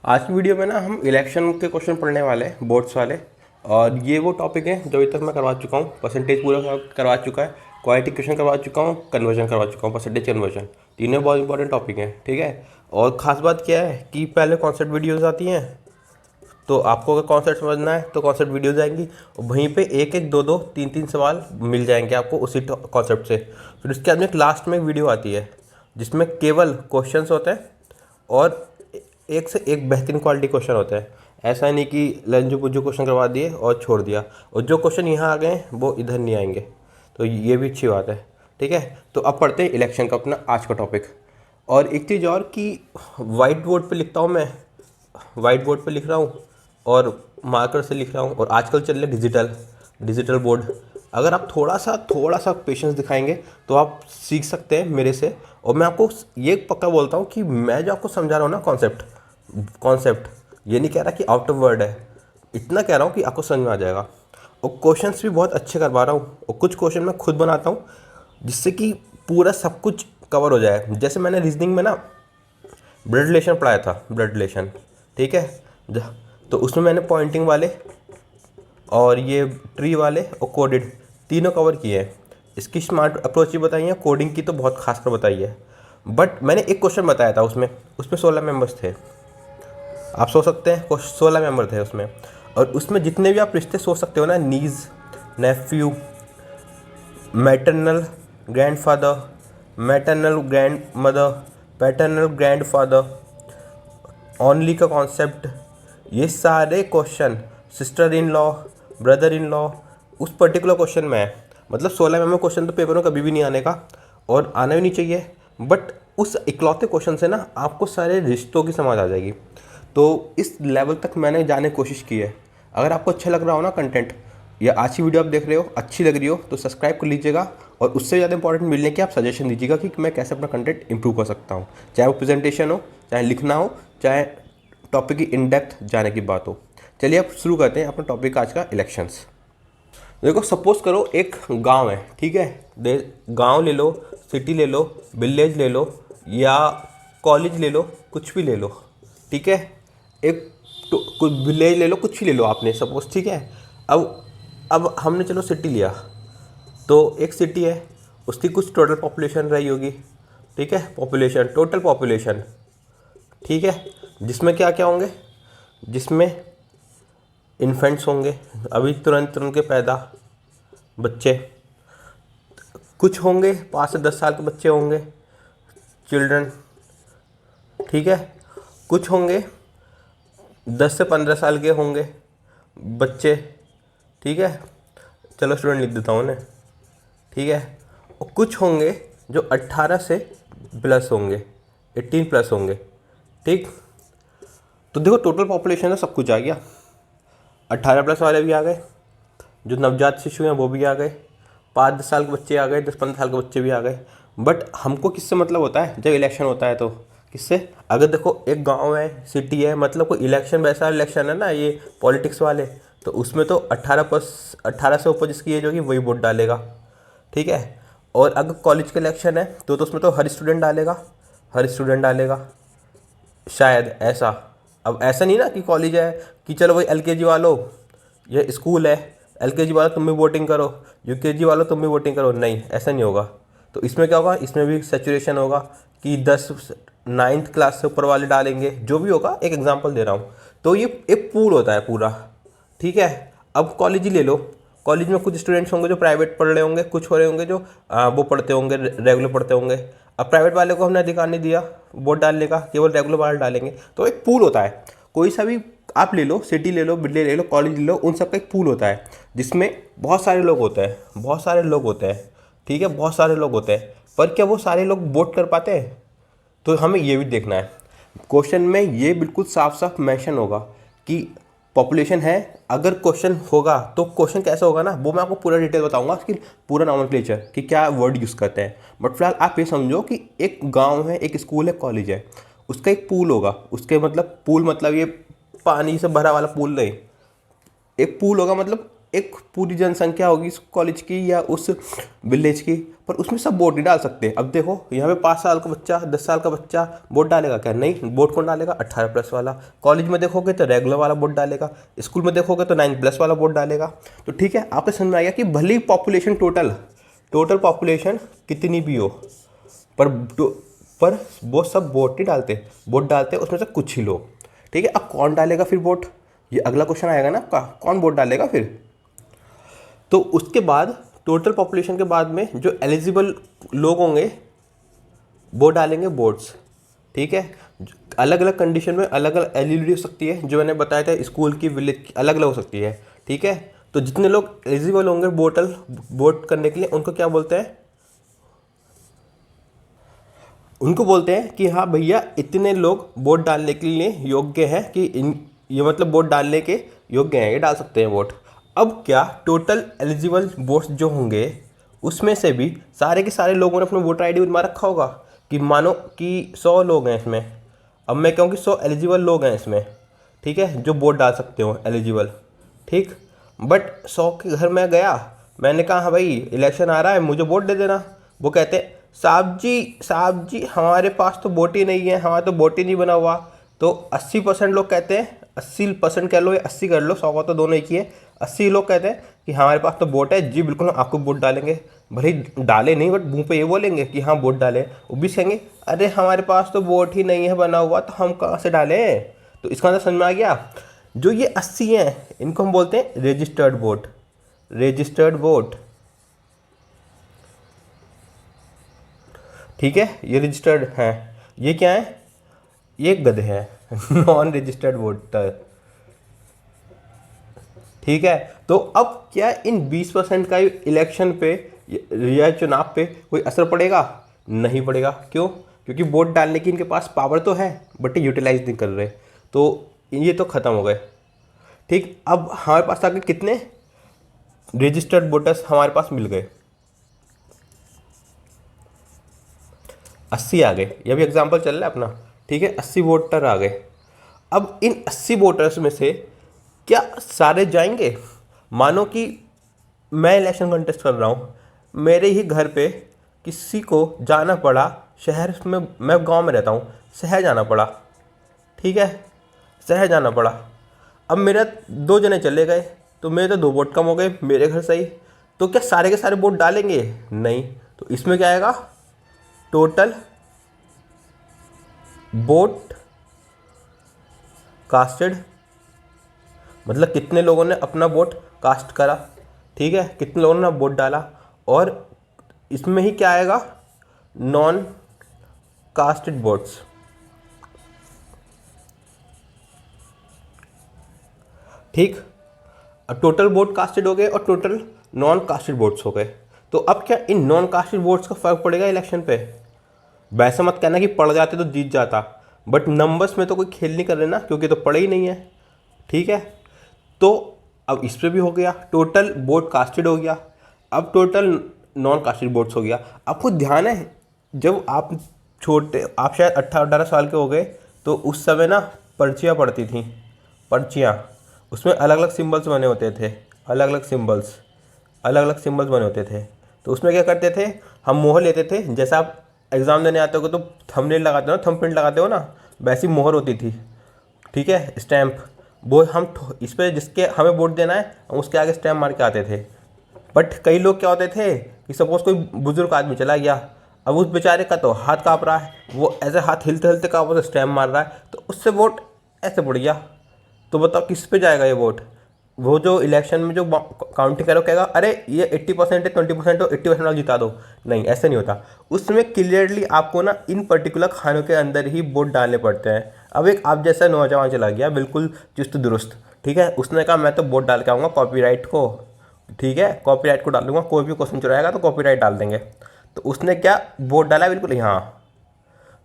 आज की वीडियो में ना हम इलेक्शन के क्वेश्चन पढ़ने वाले हैं, बोर्ड्स वाले। और ये वो टॉपिक है जो अभी तक मैं करवा चुका हूँ। परसेंटेज पूरा करवा चुका है, क्वालिटी क्वेश्चन करवा चुका हूँ, कन्वर्जन करवा चुका हूँ, परसेंटेज कन्वर्जन। तीनों बहुत इंपॉर्टेंट टॉपिक हैं, ठीक है। और ख़ास बात क्या है कि पहले कॉन्सेप्ट वीडियोज़ आती हैं, तो आपको अगर कॉन्सेप्ट समझना है तो कॉन्सेप्ट वीडियोज़ आएंगी और वहीं पे एक एक दो दो तीन तीन सवाल मिल जाएंगे आपको उसी कॉन्सेप्ट से। फिर उसके बाद में लास्ट में एक वीडियो आती है जिसमें केवल क्वेश्चंस होते हैं और एक से एक बेहतरीन क्वालिटी क्वेश्चन होता है। ऐसा नहीं कि लंजू पुज्जू क्वेश्चन करवा दिए और छोड़ दिया, और जो क्वेश्चन यहाँ आ गए हैं वो इधर नहीं आएंगे, तो ये भी अच्छी बात है, ठीक है। तो अब पढ़ते हैं इलेक्शन का अपना आज का टॉपिक। और एक चीज़ और कि वाइट बोर्ड पे लिखता हूँ मैं, वाइट बोर्ड पे लिख रहा हूँ और मार्कर से लिख रहा हूँ, और आजकल चल रहा है डिजिटल बोर्ड। अगर आप थोड़ा सा पेशेंस दिखाएंगे तो आप सीख सकते हैं मेरे से। और मैं आपको ये पक्का बोलता हूँ कि मैं जो आपको समझा रहा हूँ ना कॉन्सेप्ट ये नहीं कह रहा कि आउट ऑफ वर्ड है, इतना कह रहा हूँ कि आपको समझ में आ जाएगा। और क्वेश्चंस भी बहुत अच्छे करवा रहा हूँ, और कुछ क्वेश्चन मैं खुद बनाता हूँ जिससे कि पूरा सब कुछ कवर हो जाए। जैसे मैंने रीजनिंग में ना ब्लड रिलेशन पढ़ाया था, ब्लड रिलेशन, ठीक है। तो उसमें मैंने पॉइंटिंग वाले और ये ट्री वाले और कोडेड तीनों कवर किए हैं। इसकी स्मार्ट अप्रोच ही बताई है, कोडिंग की तो बहुत खास कर बताई है। बट मैंने एक क्वेश्चन बताया था उसमें 16 मेंबर्स थे। आप सोच सकते हैं 16 मेंबर थे उसमें, और उसमें जितने भी आप रिश्ते सोच सकते हो ना, nieces, nephew, maternal grandfather, maternal grand mother, paternal grandfather, only का कॉन्सेप्ट, ये सारे question, sister in law, brother in law, उस पर्टिकुलर क्वेश्चन में है। मतलब 16 मेंबर क्वेश्चन तो पेपर में कभी भी नहीं आने का, और आना भी नहीं चाहिए। बट उस इकलौते क्वेश्चन से ना आपको सारे रिश्तों की समझ आ जाएगी। तो इस लेवल तक मैंने जाने की कोशिश की है। अगर आपको अच्छा लग रहा हो ना कंटेंट, या आज की वीडियो आप देख रहे हो अच्छी लग रही हो, तो सब्सक्राइब कर लीजिएगा। और उससे ज़्यादा इंपॉर्टेंट मिलने के आप सजेशन दीजिएगा कि मैं कैसे अपना कंटेंट इंप्रूव कर सकता हूँ, चाहे वो प्रेजेंटेशन हो, चाहे लिखना हो, चाहे टॉपिक की इन डेप्थ जाने की बात हो। चलिए अब शुरू करते हैं अपना टॉपिक आज का, इलेक्शंस। देखो सपोज करो एक गांव है, ठीक है। गांव ले लो, सिटी ले लो, विलेज ले लो, या कॉलेज ले लो, कुछ भी ले लो, ठीक है। एक कुछ विलेज ले लो, कुछ भी ले लो आपने सपोज, ठीक है। अब हमने चलो सिटी लिया, तो एक सिटी है, उसकी कुछ टोटल पॉपुलेशन रही होगी, ठीक है। पॉपुलेशन, टोटल पॉपुलेशन, ठीक है। जिसमें क्या क्या होंगे, जिसमें इन्फेंट्स होंगे, अभी तुरंत तुरंत के पैदा बच्चे, कुछ होंगे 5 से 10 साल के बच्चे होंगे, चिल्ड्रन, ठीक है। कुछ होंगे 10 से 15 साल के होंगे बच्चे, ठीक है। चलो स्टूडेंट लिख देता हूँ उन्हें, ठीक है। और कुछ होंगे जो 18 से प्लस होंगे, 18 प्लस होंगे, ठीक। तो देखो टोटल पॉपुलेशन में सब कुछ आ गया। 18 प्लस वाले भी आ गए, जो नवजात शिशु हैं वो भी आ गए, 5-10 साल के बच्चे आ गए, 10-15 साल के बच्चे भी आ गए। बट हमको किससे मतलब होता है जब इलेक्शन होता है, तो किससे? अगर देखो एक गांव है, सिटी है, मतलब कोई इलेक्शन, वैसा इलेक्शन है ना ये पॉलिटिक्स वाले, तो उसमें तो 18 से ऊपर जिसकी एज होगी वही वोट डालेगा, ठीक है। और अगर कॉलेज का इलेक्शन है तो उसमें तो हर स्टूडेंट डालेगा, हर स्टूडेंट डालेगा, शायद ऐसा। अब ऐसा नहीं ना कि कॉलेज है कि चलो भाई एलकेजी वालों, ये स्कूल है, एलकेजी वालों तुम भी वोटिंग करो, यूकेजी वालों तुम भी वोटिंग करो, नहीं ऐसा नहीं होगा। तो इसमें क्या होगा, इसमें भी सेचुरेशन होगा कि 9th क्लास से ऊपर वाले डालेंगे, जो भी होगा, एक एग्जांपल दे रहा हूँ। तो ये एक पूल होता है पूरा, ठीक है। अब कॉलेज ही ले लो, कॉलेज में कुछ स्टूडेंट्स होंगे जो प्राइवेट पढ़ रहे होंगे, कुछ हो रहे होंगे जो वो पढ़ते होंगे, रेगुलर पढ़ते होंगे। अब प्राइवेट वाले को हमने अधिकार नहीं दिया वोट डालने का, केवल रेगुलर वाले डालेंगे। तो एक पूल होता है, कोई सा भी आप ले लो, सिटी ले लो, विलेज ले लो, कॉलेज ले लो, उन सब का एक पूल होता है जिसमें बहुत सारे लोग होते हैं, बहुत सारे लोग होते हैं, ठीक है, बहुत सारे लोग होते हैं। पर क्या वो सारे लोग वोट कर पाते हैं? तो हमें ये भी देखना है। क्वेश्चन में ये बिल्कुल साफ साफ मेंशन होगा कि पॉपुलेशन है। अगर क्वेश्चन होगा तो क्वेश्चन कैसे होगा ना, वो मैं आपको पूरा डिटेल बताऊंगा, उसकी पूरा नॉमेनक्लेचर कि क्या वर्ड यूज़ करते हैं। बट फिलहाल आप ये समझो कि एक गांव है, एक स्कूल है, कॉलेज है, उसका एक पूल होगा। पूल मतलब ये पानी से भरा वाला पूल नहीं, एक पूल होगा, मतलब एक पूरी जनसंख्या होगी उस कॉलेज की या उस विलेज की, पर उसमें सब वोट नहीं डाल सकते। अब देखो यहाँ पे 5 साल का बच्चा, 10 साल का बच्चा वोट डालेगा क्या? नहीं, वोट कौन डालेगा? 18+ वाला। कॉलेज में देखोगे तो रेगुलर वाला वोट डालेगा, स्कूल में देखोगे तो 9+ वाला वोट डालेगा। तो ठीक है, आपको समझ में आ गया कि भले ही पॉपुलेशन टोटल पॉपुलेशन कितनी भी हो, पर पर वो सब वोट नहीं डालते, वोट डालते उसमें से कुछ ही लोग। ठीक है, अब कौन डालेगा फिर वोट? ये अगला क्वेश्चन आएगा ना आपका, कौन वोट डालेगा फिर? तो उसके बाद टोटल पॉपुलेशन के बाद में जो एलिजिबल लोग होंगे वो डालेंगे वोट्स। ठीक है, अलग अलग कंडीशन में अलग अलग एलिजिबिलिटी हो सकती है, जो मैंने बताया था स्कूल की, विलेज की, अलग अलग हो सकती है। ठीक है, तो जितने लोग एलिजिबल होंगे वोट करने के लिए, उनको क्या बोलते हैं? उनको बोलते हैं कि हाँ भैया इतने लोग वोट डालने के लिए योग्य हैं, कि ये मतलब वोट डालने के योग्य हैं, ये डाल सकते हैं वोट। अब क्या टोटल एलिजिबल वोट्स जो होंगे उसमें से भी सारे के सारे लोगों ने अपना वोटर आईडी बनवा रखा होगा, कि मानो कि 100 लोग हैं इसमें, अब मैं कहूँ कि 100 एलिजिबल लोग हैं इसमें, ठीक है, जो वोट डाल सकते हो एलिजिबल। ठीक, बट 100 के घर में गया, मैंने कहा हाँ भाई इलेक्शन आ रहा है मुझे वोट दे देना। वो कहते हैं साहब जी हमारे पास तो वोट ही नहीं है, हमारा तो वोट ही नहीं बना हुआ। तो 80% लोग कहते हैं, 80% कह लो या 80 कर लो, 100 का तो दोनों एक ही है, 80 लोग कहते हैं कि हमारे पास तो वोट है जी, बिल्कुल हम आपको वोट डालेंगे। भले ही डाले नहीं, बट मुंह पे ये बोलेंगे कि हाँ वोट डालें। वो भी कहेंगे अरे हमारे पास तो वोट ही नहीं है बना हुआ, तो हम कहाँ से डालें? तो इसका मतलब समझ में आ गया। जो ये 80 हैं इनको हम बोलते हैं रजिस्टर्ड वोट। रजिस्टर्ड वोट, ठीक है, ये रजिस्टर्ड हैं। ये क्या है? ये गधे हैं नॉन रजिस्टर्ड वोटर। ठीक है, तो अब क्या इन 20% का इलेक्शन पे या चुनाव पे कोई असर पड़ेगा? नहीं पड़ेगा। क्यों? क्योंकि वोट डालने की इनके पास पावर तो है, बट ये यूटिलाइज नहीं कर रहे, तो ये तो ख़त्म हो गए। ठीक, अब हमारे पास आगे कितने रजिस्टर्ड वोटर्स हमारे पास मिल गए? 80 आ गए, ये भी एग्जाम्पल चल रहा है अपना। ठीक है, 80 वोटर आ गए। अब इन 80 वोटर्स में से क्या सारे जाएंगे? मानो कि मैं इलेक्शन कंटेस्ट कर रहा हूँ, मेरे ही घर पे किसी को जाना पड़ा, शहर में, मैं गांव में रहता हूँ, शहर जाना पड़ा। ठीक है, शहर जाना पड़ा। अब मेरा 2 जने चले गए, तो मेरे तो 2 वोट कम हो गए मेरे घर से ही। तो क्या सारे के सारे वोट डालेंगे? नहीं। तो इसमें क्या आएगा? टोटल वोट कास्टेड, मतलब कितने लोगों ने अपना वोट कास्ट करा। ठीक है, कितने लोगों ने वोट डाला। और इसमें ही क्या आएगा? Non casted votes. ठीक, अब टोटल वोट कास्टेड हो गए और टोटल नॉन कास्टेड वोट्स हो गए। तो अब क्या इन नॉन कास्टेड वोट्स का फर्क पड़ेगा इलेक्शन पे? वैसा मत कहना कि पड़ जाते तो जीत जाता, बट नंबर्स में तो कोई खेल नहीं कर रहे ना, क्योंकि तो पड़े ही नहीं है। ठीक है, तो अब इस पर भी हो गया, टोटल वोट कास्टेड हो गया। अब टोटल नॉन कास्टेड वोट्स हो गया। आपको ध्यान है जब आप आप शायद 18 साल के हो गए, तो उस समय ना पर्चियाँ पड़ती थी, पर्चियाँ, उसमें अलग अलग सिम्बल्स बने होते थे, अलग अलग सिम्बल्स बने होते थे। तो उसमें क्या करते थे, हम मोहर लेते थे, जैसा आप एग्ज़ाम देने आते हो तो थंबनेल लगाते हो ना, थंबप्रिंट लगाते हो ना, वैसी मोहर होती थी। ठीक है, स्टैम्प, वो हम इस पर जिसके हमें वोट देना है हम उसके आगे स्टैम्प मार के आते थे। बट कई लोग क्या होते थे कि सपोज़ कोई बुजुर्ग आदमी चला गया, अब उस बेचारे का तो हाथ काँप रहा है, वो ऐसे हाथ हिलते हिलते काँप रहा है, स्टैम्प मार रहा है, तो उससे वोट ऐसे पड़ गया। तो बताओ किस पे जाएगा ये वोट? वो जो इलेक्शन में जो काउंटिंग करो कहेगा अरे ये 80% है, 20% हो, 80% वाला जिता दो। नहीं, ऐसे नहीं होता। उसमें क्लियरली आपको ना इन पर्टिकुलर खानों के अंदर ही वोट डालने पड़ते हैं। अब एक आप जैसा नौजवान चला गया बिल्कुल चुस्त दुरुस्त, ठीक है, उसने कहा मैं तो वोट डाल के आऊँगा कॉपीराइट को, ठीक है, कॉपीराइट को डालूंगा, कोई भी क्वेश्चन चुराएगा तो कॉपीराइट डाल देंगे। तो उसने क्या वोट डाला? बिल्कुल यहाँ।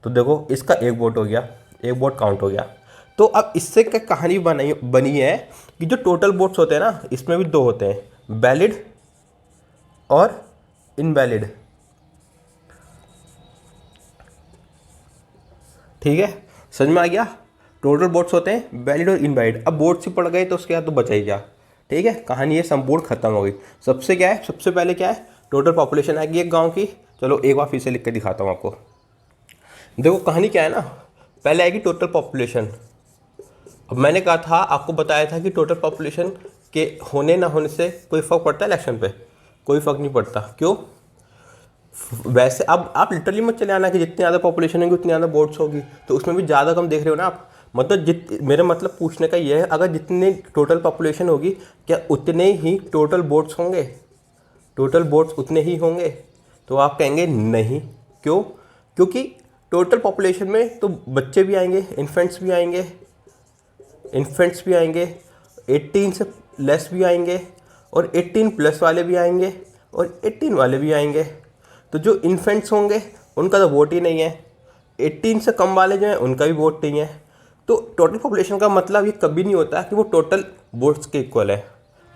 तो देखो इसका एक वोट हो गया, एक वोट काउंट हो गया। तो अब इससे क्या कहानी बनी है कि जो टोटल वोट्स होते हैं ना, इसमें भी 2 होते हैं, वैलिड और इनवैलिड। ठीक है, समझ में आ गया? टोटल वोट्स होते हैं वैलिड और इनवैलिड। अब वोट्स ही पड़ गए तो उसके बाद तो बचा ही क्या? ठीक है, कहानी ये संपूर्ण खत्म हो गई। सबसे क्या है, सबसे पहले क्या है, टोटल पॉपुलेशन आएगी एक गांव की। चलो एक बार फिर से लिख के दिखाता हूँ आपको। देखो कहानी क्या है ना, पहले आएगी टोटल पॉपुलेशन। अब मैंने कहा था, आपको बताया था कि टोटल पॉपुलेशन के होने ना होने से कोई फ़र्क पड़ता है इलेक्शन पे? कोई फ़र्क नहीं पड़ता। क्यों? वैसे अब आप लिटरली मत चले आना कि जितनी ज़्यादा पॉपुलेशन होगी उतनी ज़्यादा वोट्स होगी, तो उसमें भी ज़्यादा कम देख रहे हो ना आप। मतलब मेरा मतलब पूछने का ये है, अगर जितनी टोटल पॉपुलेशन होगी क्या उतने ही टोटल वोट्स होंगे? टोटल वोट्स उतने ही होंगे? तो आप कहेंगे नहीं। क्यों? क्योंकि टोटल पॉपुलेशन में तो बच्चे भी आएंगे, इन्फेंट्स भी आएंगे, 18 से लेस भी आएंगे, और 18 प्लस वाले भी आएंगे, और 18 वाले भी आएंगे। तो जो इन्फेंट्स होंगे उनका तो वोट ही नहीं है, 18 से कम वाले जो हैं उनका भी वोट नहीं है। तो टोटल पॉपुलेशन का मतलब ये कभी नहीं होता कि वो टोटल वोट्स के इक्वल है।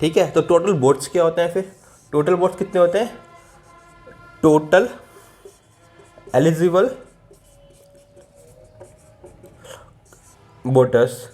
ठीक है, तो टोटल वोट्स क्या होते हैं फिर? टोटल वोट्स कितने होते हैं? Total eligible voters.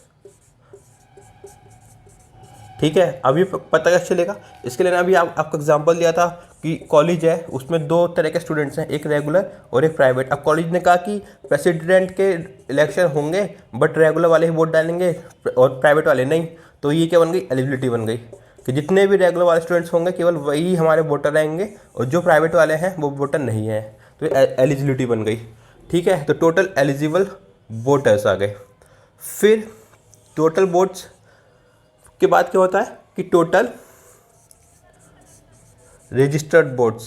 ठीक है, अभी पता कैसे चलेगा? इसके लिए ना अभी आपको एग्जांपल दिया था कि कॉलेज है, उसमें दो तरह के स्टूडेंट्स हैं, एक रेगुलर और एक प्राइवेट। अब कॉलेज ने कहा कि प्रेसिडेंट के इलेक्शन होंगे बट रेगुलर वाले ही वोट डालेंगे और प्राइवेट वाले नहीं। तो ये क्या बन गई? एलिजिबिलिटी बन गई कि जितने भी रेगुलर वाले स्टूडेंट्स होंगे केवल वही हमारे वोटर रहेंगे, और जो प्राइवेट वाले हैं वो वोटर नहीं है। तो एलिजिबिलिटी बन गई। ठीक है, तो टोटल एलिजिबल वोटर्स आ गए। फिर टोटल वोट्स के बाद क्या होता है कि टोटल रजिस्टर्ड वोट्स।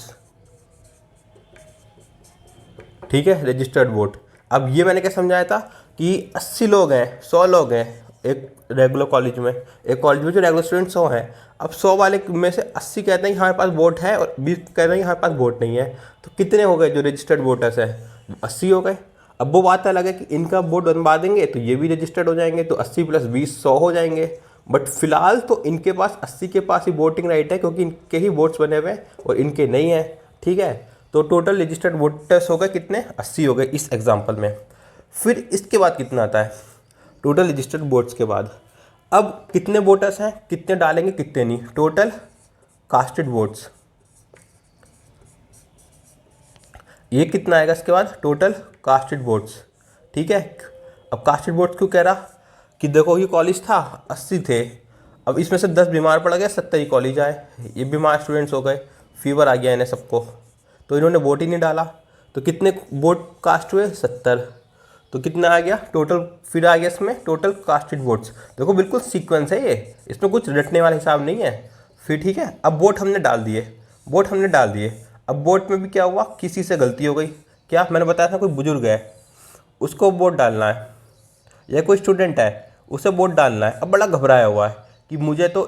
ठीक है, रजिस्टर्ड वोट। अब ये मैंने क्या समझाया था कि 80 लोग हैं, 100 लोग हैं एक रेगुलर कॉलेज में, एक कॉलेज में जो रेगुलर स्टूडेंट 100 हैं। अब 100 वाले में से 80 कहते हैं कि हमारे पास वोट है और 20 कहते हैं कि हमारे पास वोट नहीं है। तो कितने हो गए जो रजिस्टर्ड वोटर्स हैं? 80 हो गए। अब वो बात अलग है कि इनका वोट बनवा देंगे तो ये भी रजिस्टर्ड हो जाएंगे, तो 80 + 20 100 हो जाएंगे। बट फिलहाल तो इनके पास 80 के पास ही वोटिंग राइट है, क्योंकि इनके ही वोट्स बने हुए हैं और इनके नहीं है। ठीक है, तो टोटल रजिस्टर्ड वोटर्स हो गए कितने? 80 हो गए इस एग्जांपल में। फिर इसके बाद कितना आता है? टोटल रजिस्टर्ड वोट्स के बाद अब कितने वोटर्स हैं, कितने डालेंगे कितने नहीं? टोटल कास्टेड वोट्स, ये कितना आएगा इसके बाद? Total casted votes. ठीक है, अब कास्टेड वोट्स क्यों कह रहा कि देखो ये कॉलेज था 80 थे, अब इसमें से 10 बीमार पड़ गए, 70 ही कॉलेज आए, ये बीमार स्टूडेंट्स हो गए, फीवर आ गया इन्हें सबको, तो इन्होंने वोट ही नहीं डाला। तो कितने वोट कास्ट हुए? 70। तो कितना आ गया टोटल? फिर आ गया इसमें टोटल कास्टेड वोट्स। देखो बिल्कुल सीक्वेंस है ये, इसमें कुछ रटने वाला हिसाब नहीं है। फिर ठीक है, अब वोट हमने डाल दिए। अब वोट में भी क्या हुआ? किसी से गलती हो गई। क्या? मैंने बताया था कोई बुजुर्ग है उसको वोट डालना है, या कोई स्टूडेंट है उसे वोट डालना है। अब बड़ा घबराया हुआ है कि मुझे तो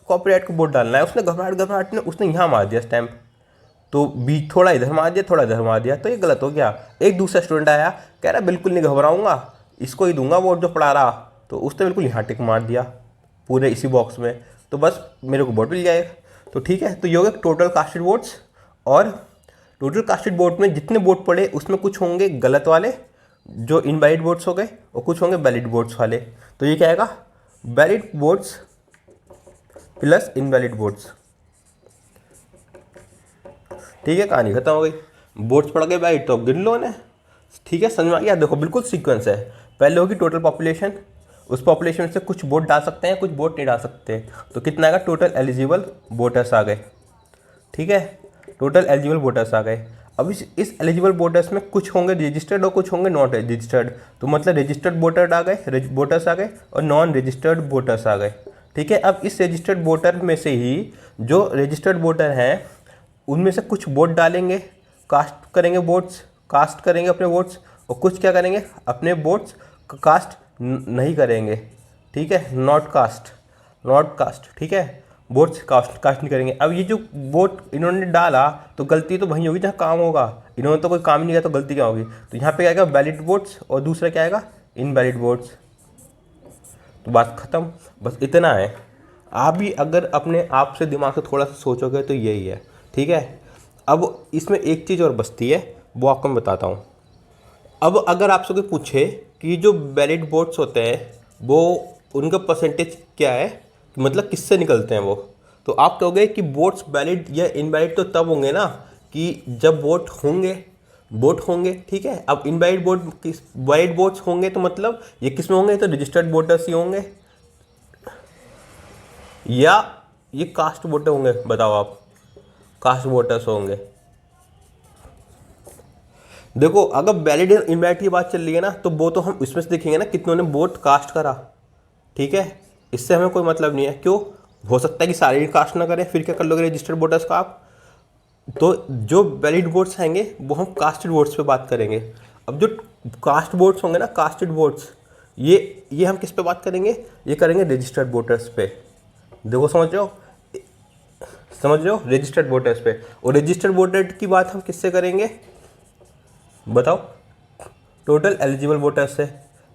कॉपीराइट को वोट डालना है। उसने घबराहट ने उसने यहाँ मार दिया स्टैम्प, तो बीच थोड़ा इधर मार दिया, थोड़ा इधर मार दिया, तो ये गलत हो गया। एक दूसरा स्टूडेंट आया, कह रहा बिल्कुल नहीं घबराऊंगा, इसको ही दूंगा वोट जो पढ़ा रहा, तो उसने बिल्कुल यहाँ टिक मार दिया पूरे इसी बॉक्स में, तो बस मेरे को वोट मिल जाएगा। तो ठीक है, तो ये हो गया टोटल कास्टेड वोट्स। और टोटल कास्टेड वोट में जितने वोट पड़े उसमें कुछ होंगे गलत वाले जो इनवैलिड वोट्स हो गए, और कुछ होंगे वैलिड वोट्स वाले। तो ये क्या आएगा? Valid votes plus invalid votes. ठीक है, कहानी खत्म हो गई। वोट्स पड़ गए वैलिड तो अब गिन लो ने। ठीक है, समझ में आ गया? देखो बिल्कुल सीक्वेंस है। पहले होगी टोटल पॉपुलेशन, उस पॉपुलेशन से कुछ वोट डाल सकते हैं, कुछ वोट नहीं डाल सकते। तो कितना आएगा? टोटल एलिजिबल वोटर्स आ गए। ठीक है, टोटल एलिजिबल वोटर्स आ गए। अब इस एलिजिबल वोटर्स में कुछ होंगे रजिस्टर्ड और कुछ होंगे नॉन रजिस्टर्ड। तो मतलब रजिस्टर्ड वोटर आ गए, वोटर्स आ गए, और नॉन रजिस्टर्ड वोटर्स आ गए। ठीक है, अब इस रजिस्टर्ड वोटर में से ही जो रजिस्टर्ड वोटर हैं उनमें से कुछ वोट डालेंगे, कास्ट करेंगे अपने वोट्स, और कुछ क्या करेंगे? अपने वोट्स कास्ट नहीं करेंगे। ठीक है, नॉट कास्ट। ठीक है, वोट्स कास्ट नहीं करेंगे। अब ये जो वोट इन्होंने डाला तो गलती तो वहीं होगी जहाँ काम होगा, इन्होंने तो कोई काम ही नहीं किया, तो गलती क्या होगी? तो यहाँ पे क्या आएगा? वैलिड वोट्स, और दूसरा क्या आएगा? Invalid votes. तो बात खत्म, बस इतना है। आप भी अगर अपने आप से दिमाग से थोड़ा सा सोचोगे तो यही है। ठीक है, अब इसमें एक चीज़ और बचती है, वो आपको मैं बताता हूँ। अब अगर आपसे कोई पूछे कि जो वैलिड वोट्स होते हैं वो उनका परसेंटेज क्या है, मतलब किससे निकलते हैं वो। तो आप कहोगे कि वोट्स वैलिड या इनवैलिड तो तब होंगे ना कि जब वोट होंगे, ठीक है। अब इनवैलिड वोट किस, वैलिड वोट्स होंगे तो मतलब ये किस में होंगे, तो रजिस्टर्ड वोटर्स ही होंगे या ये कास्ट वोटर होंगे, बताओ आप। कास्ट वोटर्स होंगे। देखो अगर वैलिड और इनवैलिड की बात चल रही है ना, तो वो तो हम इसमें से देखेंगे ना कितनों ने वोट कास्ट करा, ठीक है। इससे हमें कोई मतलब नहीं है, क्यों, हो सकता है कि सारे ही कास्ट ना करें, फिर क्या कर लोगे रजिस्टर्ड वोटर्स का आप। तो जो वैलिड वोट्स आएंगे वो हम कास्टेड वोट्स पे बात करेंगे। अब जो कास्ट वोट्स होंगे ना, कास्टेड वोट्स, ये हम किस पे बात करेंगे, ये करेंगे रजिस्टर्ड वोटर्स पे। देखो समझ रहे हो रजिस्टर्ड वोटर्स पे। और रजिस्टर्ड वोटर की बात हम किससे करेंगे, बताओ, टोटल एलिजिबल वोटर्स से।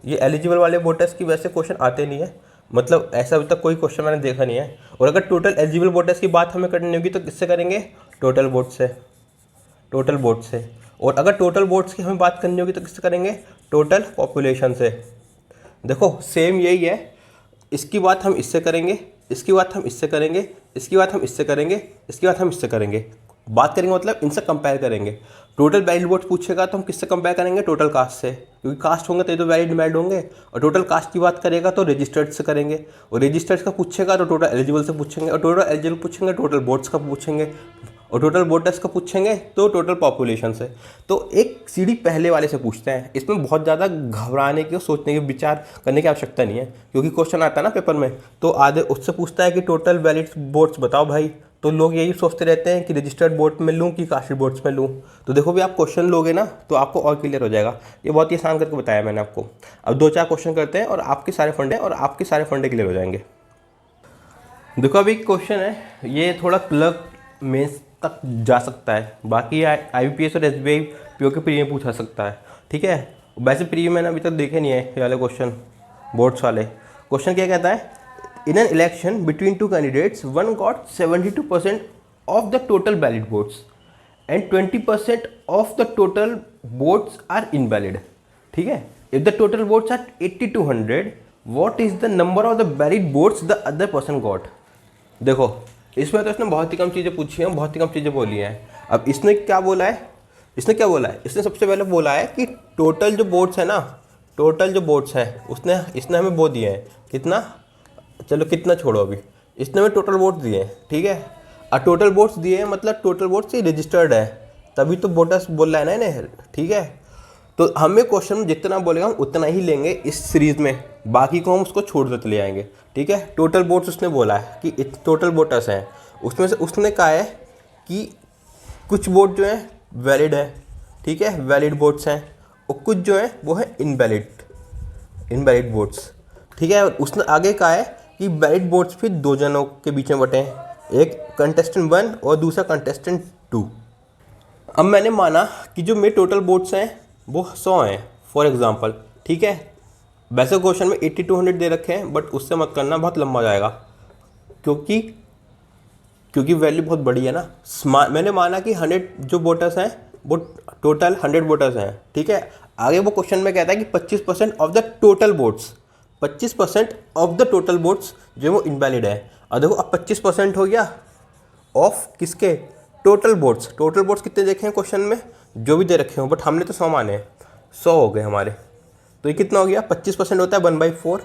ये एलिजिबल वाले वोटर्स की वैसे क्वेश्चन आते नहीं है, मतलब ऐसा अभी तक कोई क्वेश्चन मैंने देखा नहीं है। और अगर टोटल एलिजिबल वोटर्स की बात हमें करनी होगी तो किससे करेंगे, टोटल वोट से। और अगर टोटल वोट्स की हमें बात करनी होगी तो किससे करेंगे, टोटल पॉपुलेशन से। देखो सेम यही है, इसकी बात हम इससे करेंगे, इसकी बात हम इससे करेंगे, इसकी बात हम इससे करेंगे, इसकी बात हम इससे करेंगे। बात करेंगे मतलब इनसे कंपेयर करेंगे। टोटल वैलिड वोट पूछेगा तो हम किससे कंपेयर करेंगे, टोटल कास्ट से, क्योंकि कास्ट होंगे तो वैलिड वैलिड होंगे। और टोटल कास्ट की बात करेगा तो रजिस्टर्ड से करेंगे। और रजिस्टर्ड का पूछेगा तो टोटल एलिजिबल से पूछेंगे, और टोटल एलिजिबल पूछेंगे टोटल वोट्स का पूछेंगे, और टोटल वोटर्स का पूछेंगे तो टोटल पॉपुलेशन से। तो एक सीढ़ी पहले वाले से पूछते हैं। इसमें बहुत ज़्यादा घबराने की, सोचने की, विचार करने की आवश्यकता नहीं है, क्योंकि क्वेश्चन आता है ना पेपर में, तो आधे उससे पूछता है कि टोटल वैलिड वोट्स बताओ भाई। तो लोग यही सोचते रहते हैं कि रजिस्टर्ड वोट में लूँ कि कास्टेड वोट्स में लूँ। तो देखो भी आप क्वेश्चन लोगे ना तो आपको और क्लियर हो जाएगा। ये बहुत ही आसान करके बताया मैंने आपको। अब 2-4 क्वेश्चन करते हैं और आपके सारे फंडे क्लियर हो जाएंगे। देखो अभी क्वेश्चन है, ये थोड़ा क्लर्क मेंस तक जा सकता है, बाकी IBPS और SBI PO के प्री में पूछा सकता है, ठीक है। वैसे प्री मैंने अभी तक देखे नहीं है ये वाले क्वेश्चन, बोर्ड्स वाले। क्वेश्चन क्या कहता है, in an election between 2 candidates one got 72% of the total valid votes and 20% of the total votes are invalid, ठीक है। If the total votes are 80 to 100, what is the number of the valid votes the other person got। देखो इसमें तो इसने बहुत ही कम चीज़ें पूछी हैं, बहुत ही कम चीज़ें बोली हैं। अब इसने क्या बोला है, इसने सबसे पहले बोला है कि टोटल जो वोट्स है ना, टोटल जो वोट्स है इसने हमें वो दिए हैं, कितना, चलो कितना छोड़ो अभी, इसने हमें टोटल वोट्स दिए हैं, ठीक है। और टोटल वोट्स दिए हैं मतलब टोटल वोट्स ही रजिस्टर्ड है, तभी तो वोटर्स बोल रहा है ना इन्हें, ठीक है। तो हमें क्वेश्चन में जितना बोलेगा हम उतना ही लेंगे इस सीरीज़ में, बाकी को हम उसको छोड़ देते ले आएंगे, ठीक है। टोटल वोट्स उसने बोला है कि टोटल वोटर्स हैं, उसमें से उसने कहा है कि कुछ वोट जो हैं वैलिड है, ठीक है, वैलिड वोट्स हैं, और कुछ जो हैं वो है इनवैलिड वोट्स, ठीक है। उसने आगे कहा है कि वैलिड वोट्स फिर 2 जनों के बीच में बटे हैं, एक कंटेस्टेंट 1 और दूसरा कंटेस्टेंट 2। अब मैंने माना कि जो मेरे टोटल वोट्स हैं वो 100 हैं फॉर एग्जांपल, ठीक है। वैसे क्वेश्चन में 80 to 100 दे रखे हैं, बट उससे मत करना, बहुत लंबा जाएगा, क्योंकि वैल्यू बहुत बड़ी है ना। मैंने माना कि 100 जो वोटर्स हैं वो टोटल 100 वोटर्स हैं, ठीक है। आगे वो क्वेश्चन में कहता है कि 25% of the total votes, 25% of the total votes जो वो इनवैलिड है। और देखो अब 25% हो गया ऑफ किसके, टोटल वोट्स कितने देखे हैं क्वेश्चन में, जो भी दे रखे हों, बट हमने तो 100 माने, 100 हो गए हमारे। तो ये कितना हो गया, 25% होता है 1/4,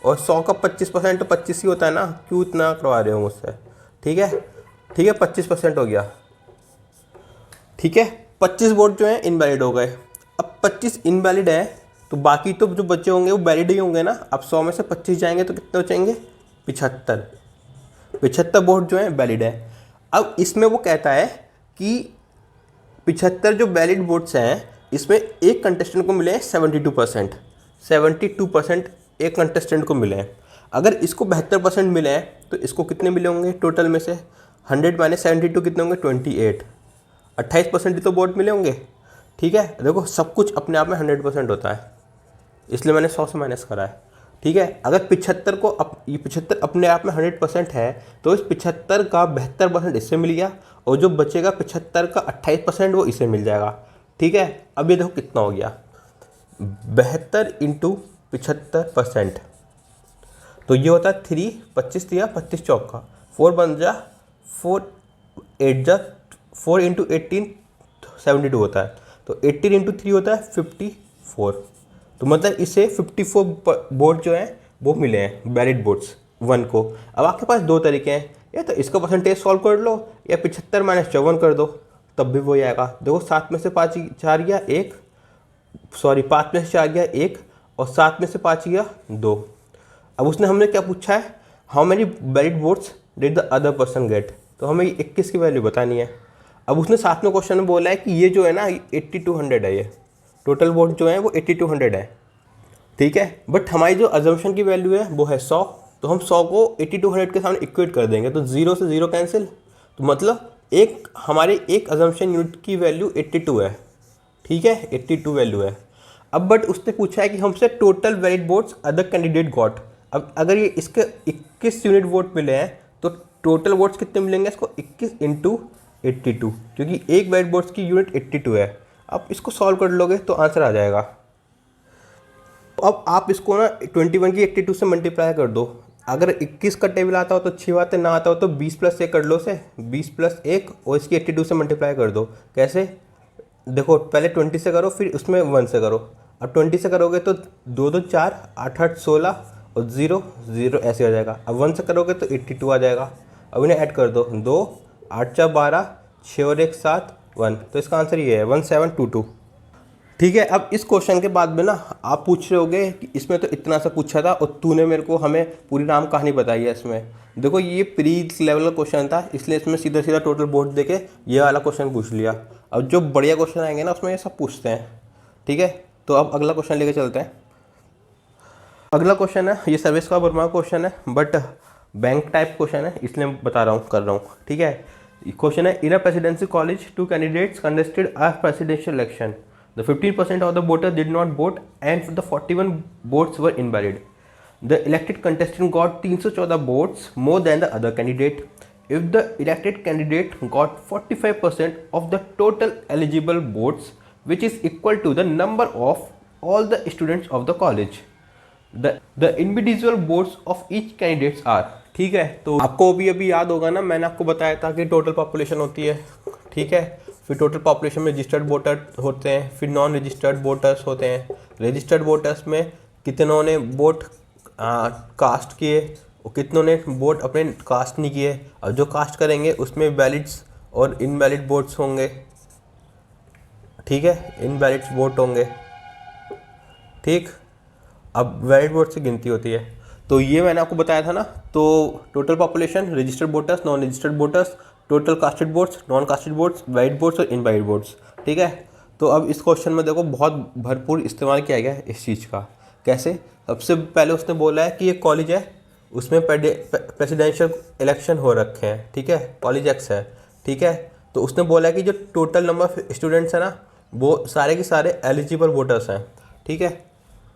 और 100 का 25% तो 25 ही होता है ना, क्यों इतना करवा रहे हो मुझसे, ठीक है 25% हो गया, ठीक है। 25 वोट जो है इनवैलिड हो गए। अब 25 इनवैलिड है तो बाकी तो जो बच्चे होंगे वो वैलिड ही होंगे ना। अब 100 में से 25 जाएंगे तो कितने बचेंगे, 75 वोट जो है वैलिड है। अब इसमें वो कहता है कि 75 जो वैलिड वोट्स हैं इसमें एक कंटेस्टेंट को मिले हैं 72% एक कंटेस्टेंट को मिले हैं। अगर इसको 72% मिले हैं तो इसको कितने मिले होंगे टोटल में से, 100 - 72 कितने होंगे, 28, 28% ही तो वोट मिले होंगे, ठीक है। देखो सब कुछ अपने आप में 100% होता है, इसलिए मैंने 100 से माइनस करा है, ठीक है। अगर 75 को ये 75 अपने आप में 100% है तो इस 75 का 72% इससे मिल गया, और जो बचेगा 75 का 28% वो इसे मिल जाएगा, ठीक है। अब ये देखो कितना हो गया, 72 × 75%, तो ये होता है 3 25 दिया 25 चौका 4 बन जा 4 8 जा 4 इंटू 18 72 होता है। तो 18 इंटू 3 होता है 54। तो मतलब इसे 54 बोर्ड जो हैं वो मिले हैं वैलिड बोर्ड्स 1 को। अब आपके पास दो तरीके हैं, या तो इसका परसेंटेज सॉल्व कर लो या 75 माइनस 54 कर दो, तब भी वही आएगा। देखो 7 में से 5 4 गया 1, सॉरी 5 में से 4 गया 1 और 7 में से 5 गया 2। अब उसने हमने क्या पूछा है, how many valid boards did the other person get, तो हमें 21 की वैल्यू बतानी है। अब उसने साथ में क्वेश्चन में बोला है कि ये जो है ना 8200 है, ये टोटल बोर्ड जो है वो 8200 है, ठीक है। बट हमारी जो अजम्पशन की वैल्यू है वो है 100, तो हम 100 को 8200 के सामने इक्वेट कर देंगे, तो 0 से 0 कैंसिल, तो मतलब हमारे एक अजम्पशन यूनिट की वैल्यू 82 है, ठीक है, 82 वैल्यू है। अब बट उसने पूछा है कि हमसे total valid votes other candidate got. अब अगर ये इसके 21 यूनिट वोट मिले हैं तो टोटल वोट्स कितने मिलेंगे इसको, 21 इंटू 82, क्योंकि एक वैलिड वोट्स की यूनिट 82 है। अब इसको सॉल्व कर लोगे तो आंसर आ जाएगा। अब आप इसको ना 21 की 82 से मल्टीप्लाई कर दो। अगर 21 का टेबल आता हो तो अच्छी बात है, ना आता हो तो 20 प्लस 1 कर लो से, 20 प्लस 1 और इसकी 82 से मल्टीप्लाई कर दो। कैसे, देखो पहले 20 से करो फिर उसमें 1 से करो। अब 20 से करोगे तो 2 2 4 8 8 16 और 0 0 ऐसे आ जाएगा। अब 1 से करोगे तो 82 आ जाएगा। अब इन्हें ऐड कर दो, 2 8 4 12 6 और 1 7 1, तो इसका आंसर ये है 1722, ठीक है। अब इस क्वेश्चन के बाद में ना आप पूछ रहे होगे कि इसमें तो इतना सा पूछा था और तूने मेरे को हमें पूरी राम कहानी बताई है इसमें। देखो ये प्री लेवल का क्वेश्चन था, इसलिए इसमें सीधा सीधा टोटल बोर्ड देके ये वाला क्वेश्चन पूछ लिया। अब जो बढ़िया क्वेश्चन आएंगे ना उसमें ये सब पूछते हैं, ठीक है। तो अब अगला क्वेश्चन लेके चलते हैं। अगला क्वेश्चन है, ये सर्विस का वर्मा क्वेश्चन है बट बैंक टाइप क्वेश्चन है, इसलिए बता रहा हूँ कर रहा हूँ, ठीक है। क्वेश्चन है, in a presidency college 2 candidates contested a presidential election, the 15% of the voters did not vote and the 41 votes were invalid. The elected contestant got 314 votes more than the other candidate. If the elected candidate got 45% of the total eligible votes, which is equal to the number of all the students of the college, the individual votes of each candidates are, ठीक है। तो आपको अभी याद होगा ना, मैंने आपको बताया था कि टोटल पॉपुलेशन होती है, ठीक है। फिर टोटल पॉपुलेशन में रजिस्टर्ड वोटर होते हैं, फिर नॉन रजिस्टर्ड वोटर्स होते हैं। रजिस्टर्ड वोटर्स में कितनों ने वोट कास्ट किए और कितनों ने वोट अपने कास्ट नहीं किए, और जो कास्ट करेंगे उसमें वैलिड्स और इनवैलिड वोट्स होंगे, ठीक है, इनवैलिड वोट होंगे, ठीक। अब वैलिड वोट से गिनती होती है। तो ये मैंने आपको बताया था ना, तो total population, registered voters, non registered voters, total casted votes, non casted votes, valid votes और इनवैलिड वोट्स, ठीक है। तो अब इस क्वेश्चन में देखो बहुत भरपूर इस्तेमाल किया गया है इस चीज़ का। कैसे, सबसे पहले उसने बोला है कि ये कॉलेज है, उसमें प्रेसिडेंशियल इलेक्शन हो रखे हैं, ठीक है, कॉलेज एक्स है, ठीक है। तो उसने बोला है कि जो टोटल नंबर ऑफ स्टूडेंट्स हैं ना वो सारे के सारे एलिजिबल वोटर्स हैं, ठीक है।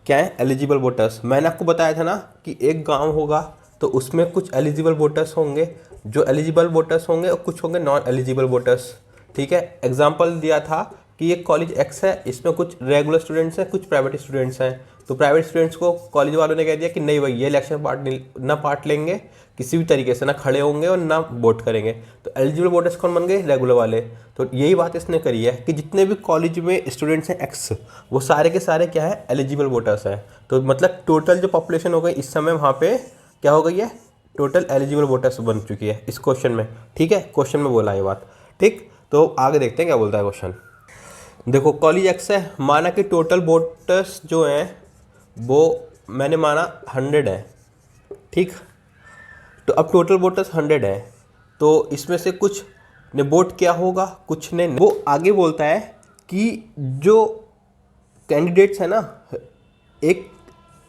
क्या है एलिजिबल वोटर्स, मैंने आपको बताया था ना कि एक गांव होगा तो उसमें कुछ एलिजिबल वोटर्स होंगे, जो एलिजिबल वोटर्स होंगे और कुछ होंगे नॉन एलिजिबल वोटर्स, ठीक है। एग्जांपल दिया था कि ये कॉलेज एक्स है, इसमें कुछ रेगुलर स्टूडेंट्स हैं, कुछ प्राइवेट स्टूडेंट्स हैं। तो प्राइवेट स्टूडेंट्स को कॉलेज वालों ने कह दिया कि नहीं भाई ये इलेक्शन पार्ट लेंगे किसी भी तरीके से, ना खड़े होंगे और ना वोट करेंगे। तो एलिजिबल वोटर्स कौन बन गए, रेगुलर वाले। तो यही बात इसने करी है कि जितने भी कॉलेज में स्टूडेंट्स हैं एक्स, वो सारे के सारे क्या है, एलिजिबल वोटर्स हैं। तो मतलब टोटल जो पॉपुलेशन हो गई इस समय वहाँ पे क्या हो गई है, टोटल एलिजिबल वोटर्स बन चुकी है इस क्वेश्चन में, ठीक है। क्वेश्चन में बोला ये बात, ठीक। तो आगे देखते हैं क्या बोलता है क्वेश्चन। देखो कॉलेज एक्स है, माना कि टोटल वोटर्स जो हैं वो मैंने माना 100 है, ठीक। तो अब टोटल वोटर्स 100 है, तो इसमें से कुछ ने वोट किया होगा, कुछ ने। वो आगे बोलता है कि जो कैंडिडेट्स है ना, एक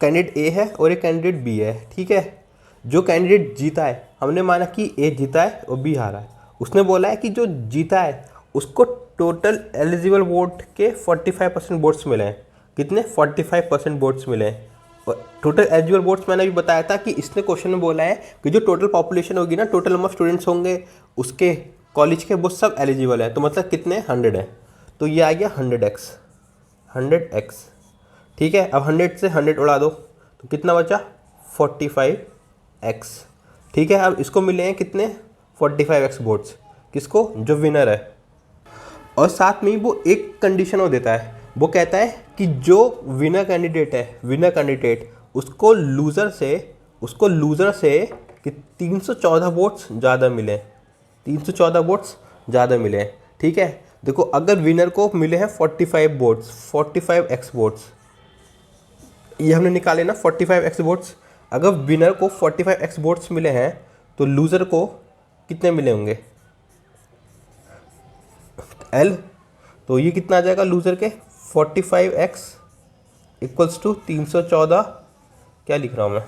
कैंडिडेट ए है और एक कैंडिडेट बी है, ठीक है। जो कैंडिडेट जीता है, हमने माना कि ए जीता है और बी हारा है। उसने बोला है कि जो जीता है उसको टोटल एलिजिबल वोट के 45% वोट्स मिले हैं। कितने, 45% वोट्स मिले हैं। और टोटल एलिजिबल वोट्स मैंने भी बताया था कि इसने क्वेश्चन में बोला है कि जो टोटल पॉपुलेशन होगी ना, टोटल नंबर ऑफ स्टूडेंट्स होंगे उसके कॉलेज के, वो सब एलिजिबल है। तो मतलब कितने, 100 है। तो ये आ गया 100x, ठीक है। अब 100 से 100 उड़ा दो तो कितना बचा, 45x। ठीक है, अब इसको मिले हैं कितने 45x वोट्स, किसको, जो विनर है। और साथ में ही वो एक कंडीशन वो देता है, वो कहता है कि जो विनर कैंडिडेट है, विनर कैंडिडेट उसको लूज़र से कि 314 वोट्स ज़्यादा मिले, 314 वोट्स ज़्यादा मिले। ठीक है, देखो अगर विनर को मिले हैं 45 वोट्स, 45x वोट्स, ये हमने निकाले ना 45x वोट्स। अगर विनर को 45x वोट्स मिले हैं तो लूज़र को कितने मिले होंगे, L। तो ये कितना आ जाएगा लूज़र के 45x इक्वल्स टू 314, क्या लिख रहा हूँ मैं,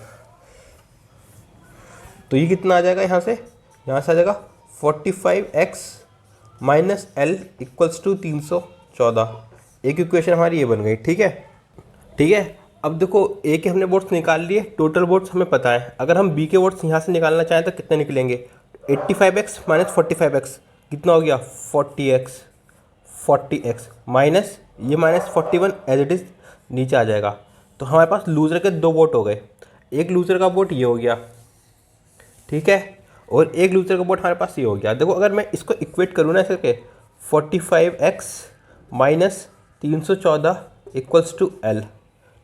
तो ये कितना आ जाएगा, यहाँ से आ जाएगा 45x minus L equals to 314। एक इक्वेशन हमारी ये बन गई। ठीक है, ठीक है। अब देखो ए के हमने वोट्स निकाल लिए, टोटल वोट्स हमें पता है। अगर हम बी के वोट्स यहाँ से निकालना चाहें तो कितने निकलेंगे, 85x माइनस 45x कितना हो गया 40x माइनस ये माइनस 41 एज इट इज़ नीचे आ जाएगा। तो हमारे पास लूज़र के 2 वोट हो गए, एक लूज़र का वोट ये हो गया, ठीक है, और एक लूज़र का वोट हमारे पास ये हो गया। देखो अगर मैं इसको इक्वेट करूँ ना ऐसे के 45x minus 314 equals to L।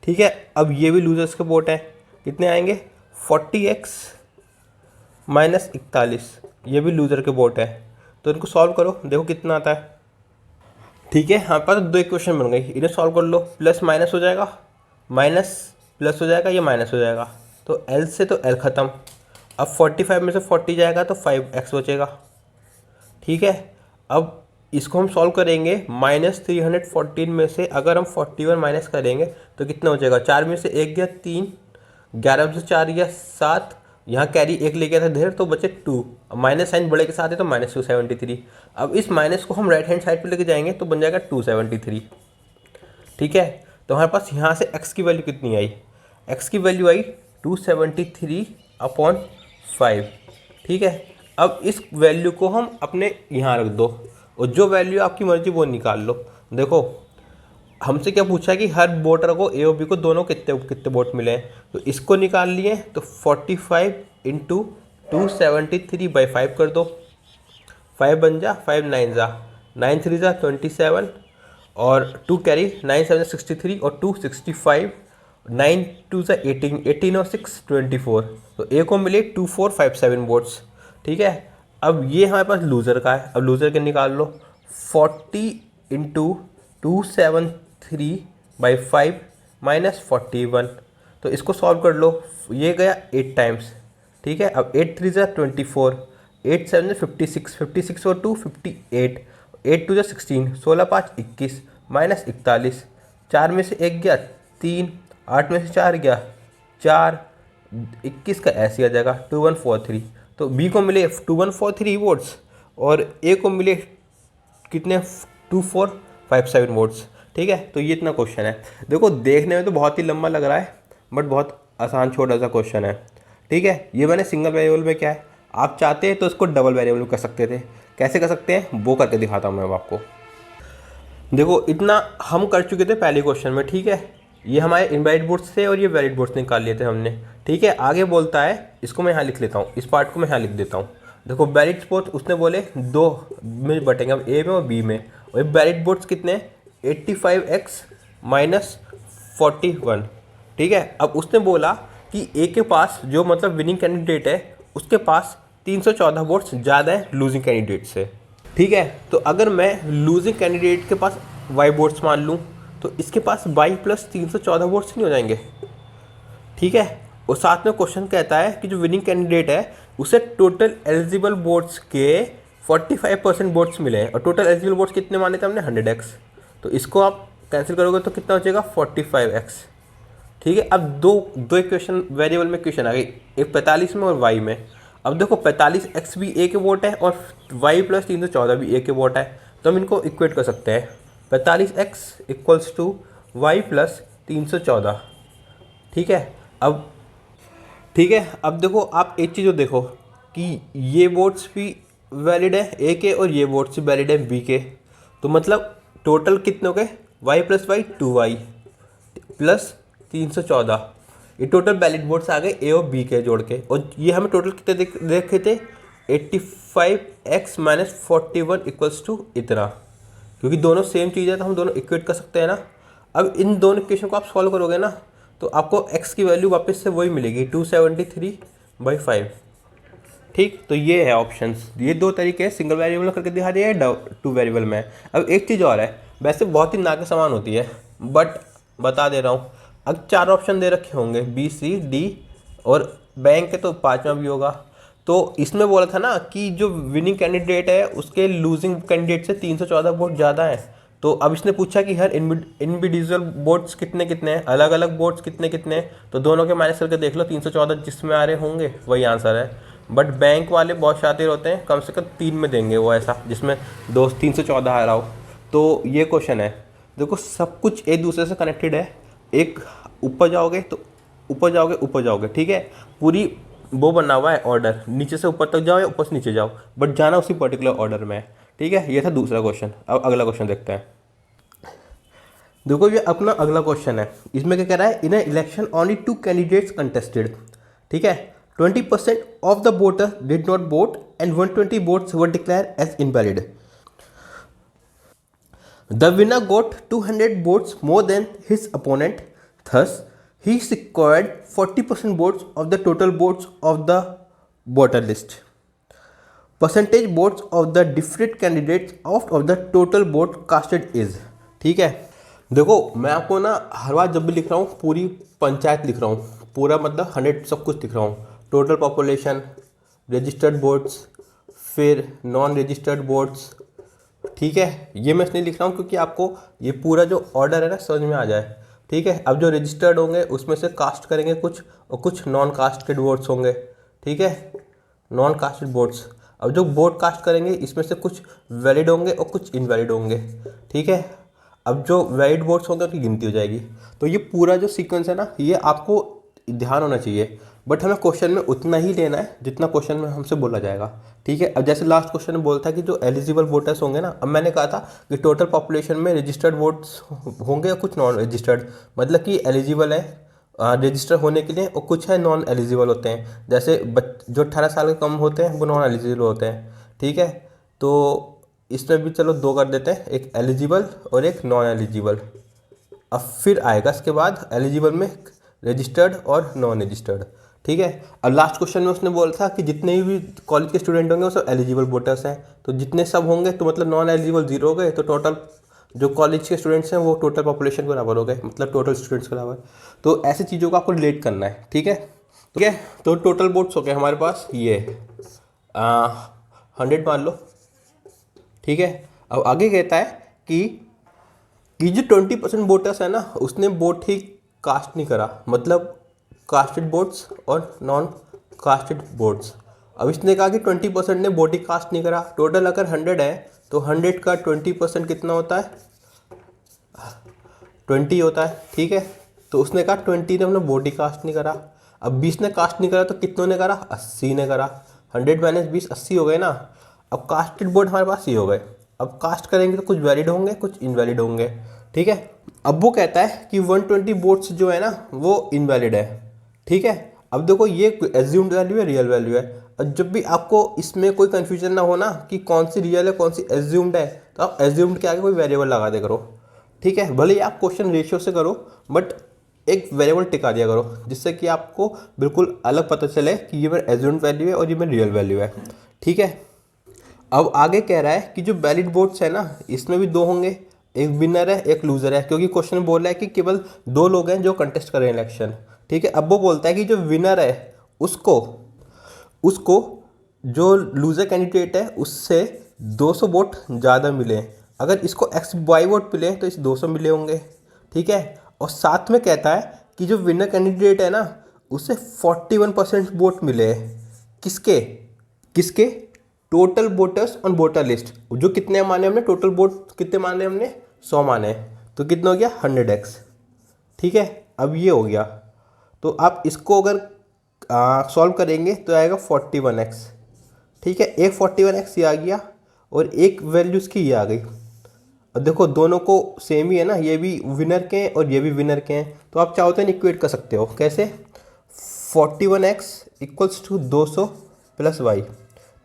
ठीक है, अब ये भी लूज़र्स के वोट हैं, कितने आएंगे 40x माइनस 41, ये भी लूज़र के वोट हैं। तो इनको सॉल्व करो, देखो कितना आता है। ठीक है, हमारे पास 2 इक्वेशन बन गई, इन्हें सॉल्व कर लो, प्लस माइनस हो जाएगा, माइनस प्लस हो जाएगा, ये माइनस हो जाएगा, तो L से तो L ख़त्म। अब 45 में से 40 जाएगा तो 5x बचेगा। ठीक है, अब इसको हम सॉल्व करेंगे, -314 में से अगर हम 41 माइनस करेंगे तो कितना हो जाएगा, 4 में से 1 गया 3, 11 में से 4 गया 7, यहाँ कैरी 1 ले गया था ढेर तो बचे 2, माइनस साइन बड़े के साथ है तो -273। अब इस माइनस को हम राइट हैंड साइड पे लेके जाएंगे तो बन जाएगा 273। ठीक है, तो हमारे पास यहाँ से x की वैल्यू कितनी आई, x की वैल्यू आई 273/5। ठीक है, अब इस वैल्यू को हम अपने यहाँ रख दो और जो वैल्यू आपकी मर्जी वो निकाल लो। देखो हमसे क्या पूछा है कि हर वोटर को ए और बी को दोनों कितने कितने वोट मिले हैं, तो इसको निकाल लिए, तो 45 इंटू 273/5 कर दो, 5 बन जा, 5 9 जा, 9 3 जा 27 और 2 कैरी, 9 7 63 और 2 65, 9 2 जा 18, 18 और 6 24, तो ए को मिले 2457 वोट्स। ठीक है, अब ये हमारे पास लूज़र का है, अब लूज़र के निकाल लो, 40 इंटू 273/5 माइनस 41, तो इसको सॉल्व कर लो, ये गया 8 टाइम्स। ठीक है, अब 8 3 जा 24, 8 7 56, 56 और 2 58, 8 2 जा 16, 16 5 21 माइनस 41, 4 में से 1 गया 3, 8 में से 4 गया 4, 21 का ऐसे आ जाएगा 2143। तो बी को मिले 2143 वोट्स और ए को मिले कितने 2457 वोट्स। ठीक है, तो ये इतना क्वेश्चन है। देखो देखने में तो बहुत ही लंबा लग रहा है बट बहुत आसान छोटा सा क्वेश्चन है। ठीक है, ये मैंने सिंगल वेरिएबल में किया है, आप चाहते हैं तो इसको डबल वेरिएबल में कर सकते थे। कैसे कर सकते हैं वो करके दिखाता हूँ मैं आपको। देखो इतना हम कर चुके थे पहले क्वेश्चन में। ठीक है, ये हमारे इनवैलिड वोट्स थे और ये वैलिड वोट्स निकाल लिए थे हमने। ठीक है, आगे बोलता है, इसको मैं यहाँ लिख लेता हूँ, इस पार्ट को मैं यहाँ लिख देता हूँ। देखो वैलिड वोट्स उसने बोले 2 में बटेंगे, अब ए में और बी में, और वैलिड वोट्स कितने 85x माइनस 41। ठीक है, अब उसने बोला कि ए के पास जो मतलब विनिंग कैंडिडेट है उसके पास 314 वोट्स ज़्यादा है लूजिंग कैंडिडेट से। ठीक है, तो अगर मैं लूजिंग कैंडिडेट के पास y वोट्स मान लूँ तो इसके पास y प्लस 314 वोट्स नहीं हो जाएंगे। ठीक है, और साथ में क्वेश्चन कहता है कि जो विनिंग कैंडिडेट है उसे टोटल एलिजिबल वोट्स के 45% वोट्स मिले हैं, और टोटल एलिजिबल वोट्स कितने माने थे हमने 100x, तो इसको आप कैंसिल करोगे तो कितना बचेगा 45x। ठीक है, अब दो इक्वेशन वेरिएबल में इक्वेशन आ गई, एक 45 में और y में। अब देखो 45x भी ए के वोट है और y प्लस 314 भी ए के वोट है, तो हम इनको इक्वेट कर सकते हैं, 45x equals to y plus 314। ठीक है, अब देखो आप एक चीज़ देखो कि ये वोट्स भी वैलिड है ए के और ये वोट्स भी वैलिड है बी के, तो मतलब टोटल कितने हो गए y plus Y 2y plus 314। ये टोटल वैलिड वोट्स आ गए ए और बी के जोड़ के, और ये हमें टोटल कितने देखे थे 85x माइनस 41 इक्वल्स टू इतना, क्योंकि दोनों सेम चीज़ है तो हम दोनों इक्वेट कर सकते हैं ना। अब इन दोनों इक्वेशन को आप सॉल्व करोगे ना तो आपको x की वैल्यू वापस से वही मिलेगी 273/5। ठीक, तो ये है ऑप्शंस, ये दो तरीके हैं, सिंगल वेरिएबल में करके दिखा दिया है, टू वेरिएबल में। अब एक चीज़ और है, वैसे बहुत ही ना के समान होती है बट बता दे रहा हूँ। अब 4 ऑप्शन दे रखे होंगे बी सी डी और बैंक है तो 5वां भी होगा। तो इसमें बोला था ना कि जो विनिंग कैंडिडेट है उसके लूजिंग कैंडिडेट से 314 वोट ज़्यादा है। तो अब इसने पूछा कि हर इंडिविजुअल वोट्स कितने कितने हैं, अलग अलग वोट्स कितने कितने हैं, तो दोनों के माइनस करके देख लो, 314 जिसमें आ रहे होंगे वही आंसर है। बट बैंक वाले बहुत शातिर होते हैं, कम से कम 3 में देंगे वो ऐसा जिसमें 314 आ रहा हो। तो ये क्वेश्चन है, देखो सब कुछ एक दूसरे से कनेक्टेड है, एक ऊपर जाओगे तो ऊपर जाओगे ऊपर जाओगे, ठीक है, पूरी वो बना हुआ है ऑर्डर, नीचे से ऊपर तक जाओ या ऊपर से नीचे जाओ, बट जाना उसी पर्टिकुलर ऑर्डर में है। ठीक है, ये था दूसरा क्वेश्चन। अब अगला क्वेश्चन देखते हैं। देखो ये अपना अगला क्वेश्चन है, इसमें क्या कह रहा है, in election only 2 candidates contested. ठीक है, 20% of the voter did not vote and 120 votes were declared as invalid. The winner got 200 votes more than his opponent, thus he secured 40% votes of the total votes of the voter list. Percentage votes of the different candidates out of the total vote casted is। ठीक है, देखो मैं आपको ना हर बार जब भी लिख रहा हूँ पूरी पंचायत लिख रहा हूँ, पूरा मतलब 100 सब कुछ लिख रहा हूँ, टोटल पॉपुलेशन, रजिस्टर्ड वोट्स, फिर नॉन रजिस्टर्ड वोट्स। ठीक है, ये मैं इसलिए लिख रहा हूँ क्योंकि आपको ये पूरा जो ऑर्डर है ना समझ में आ जाए। ठीक है, अब जो रजिस्टर्ड होंगे उसमें से कास्ट करेंगे कुछ, और कुछ नॉन कास्टेड वोट्स होंगे। ठीक है, नॉन कास्टेड वोट्स, अब जो वोट कास्ट करेंगे इसमें से कुछ वैलिड होंगे और कुछ इनवैलिड होंगे। ठीक है, अब जो वैलिड वोट्स होंगे उनकी गिनती हो जाएगी। तो ये पूरा जो सीक्वेंस है ना ये आपको ध्यान होना चाहिए, बट हमें क्वेश्चन में उतना ही लेना है जितना क्वेश्चन में हमसे बोला जाएगा। ठीक है, अब जैसे लास्ट क्वेश्चन में बोलता है कि जो एलिजिबल वोटर्स होंगे ना, अब मैंने कहा था कि टोटल पॉपुलेशन में रजिस्टर्ड वोट्स होंगे और कुछ नॉन रजिस्टर्ड, मतलब कि एलिजिबल है रजिस्टर होने के लिए और कुछ है नॉन एलिजिबल होते हैं। जैसे जो 18 साल के कम होते हैं वो नॉन एलिजिबल होते हैं। ठीक है, तो इसमें भी चलो 2 कर देते हैं, एक एलिजिबल और एक नॉन एलिजिबल। अब फिर आएगा इसके बाद एलिजिबल में रजिस्टर्ड और नॉन रजिस्टर्ड। ठीक है, अब लास्ट क्वेश्चन में उसने बोला था कि जितने भी कॉलेज के स्टूडेंट होंगे वो सब एलिजिबल वोटर्स हैं, तो जितने सब होंगे तो मतलब नॉन एलिजिबल 0 हो गए, तो टोटल जो कॉलेज के स्टूडेंट्स हैं वो टोटल पॉपुलेशन के बराबर हो गए, मतलब टोटल स्टूडेंट्स के बराबर। तो ऐसी चीज़ों को आपको रिलेट करना है। ठीक है, ठीक है, तो टोटल वोट्स हो गए हमारे पास ये 100 मान लो। ठीक है, अब आगे कहता है कि जो 20% वोटर्स है ना उसने वोट ही कास्ट नहीं करा, मतलब कास्टेड वोट्स और नॉन कास्टेड वोट्स। अब इसने कहा कि 20% ने वोट ही कास्ट नहीं करा, टोटल अगर 100 है तो 100 का 20% कितना होता है, 20 होता है। ठीक है, तो उसने कहा 20 ने अपना वोट ही कास्ट नहीं करा। अब 20 ने कास्ट नहीं करा तो कितनों ने करा, 80 ने करा, 100 माइनस 20 80 हो गए ना। अब कास्टेड वोट हमारे पास ये हो गए, अब कास्ट करेंगे तो कुछ वैलिड होंगे कुछ इनवैलिड होंगे। ठीक है, अब वो कहता है कि 120 वोट्स जो है ना वो इनवैलिड है। ठीक है, अब देखो ये एज्यूम्ड वैल्यू है रियल वैल्यू है, और जब भी आपको इसमें कोई कन्फ्यूजन ना हो ना कि कौन सी रियल है कौन सी एज्यूम्ड है, तो आप एज्यूम्ड के आगे कोई वेरिएबल लगा दे करो। ठीक है, भले ही आप क्वेश्चन रेशियो से करो बट एक वेरिएबल टिका दिया करो, जिससे कि आपको बिल्कुल अलग पता चले कि ये मेरा एज्यूम्ड वैल्यू है और ये मेरी रियल वैल्यू है। ठीक है, अब आगे कह रहा है कि जो वैलिड वोट्स है ना इसमें भी 2 होंगे, एक विनर है एक लूजर है, क्योंकि क्वेश्चन बोल रहा है कि केवल 2 लोग हैं जो कंटेस्ट कर रहे हैं इलेक्शन। ठीक है, अब वो बोलता है कि जो विनर है उसको उसको जो लूजर कैंडिडेट है उससे 200 वोट ज़्यादा मिले, अगर इसको XY वोट मिले तो इस 200 मिले होंगे। ठीक है, और साथ में कहता है कि जो विनर कैंडिडेट है ना उसे 41% वोट मिले, किसके किसके total voters on voter list. जो कितने माने हमने, टोटल वोट कितने माने हमने, 100 माने, तो कितना हो गया 100x। ठीक है, अब ये हो गया, तो आप इसको अगर सॉल्व करेंगे तो आएगा 41x। ठीक है, एक 41x ये आ गया और एक वैल्यूज़ की ये आ गई। अब देखो दोनों को सेम ही है ना, ये भी विनर के हैं और ये भी विनर के हैं, तो आप चाहो तो इक्वेट कर सकते हो। कैसे, 41x equals to 200 plus Y,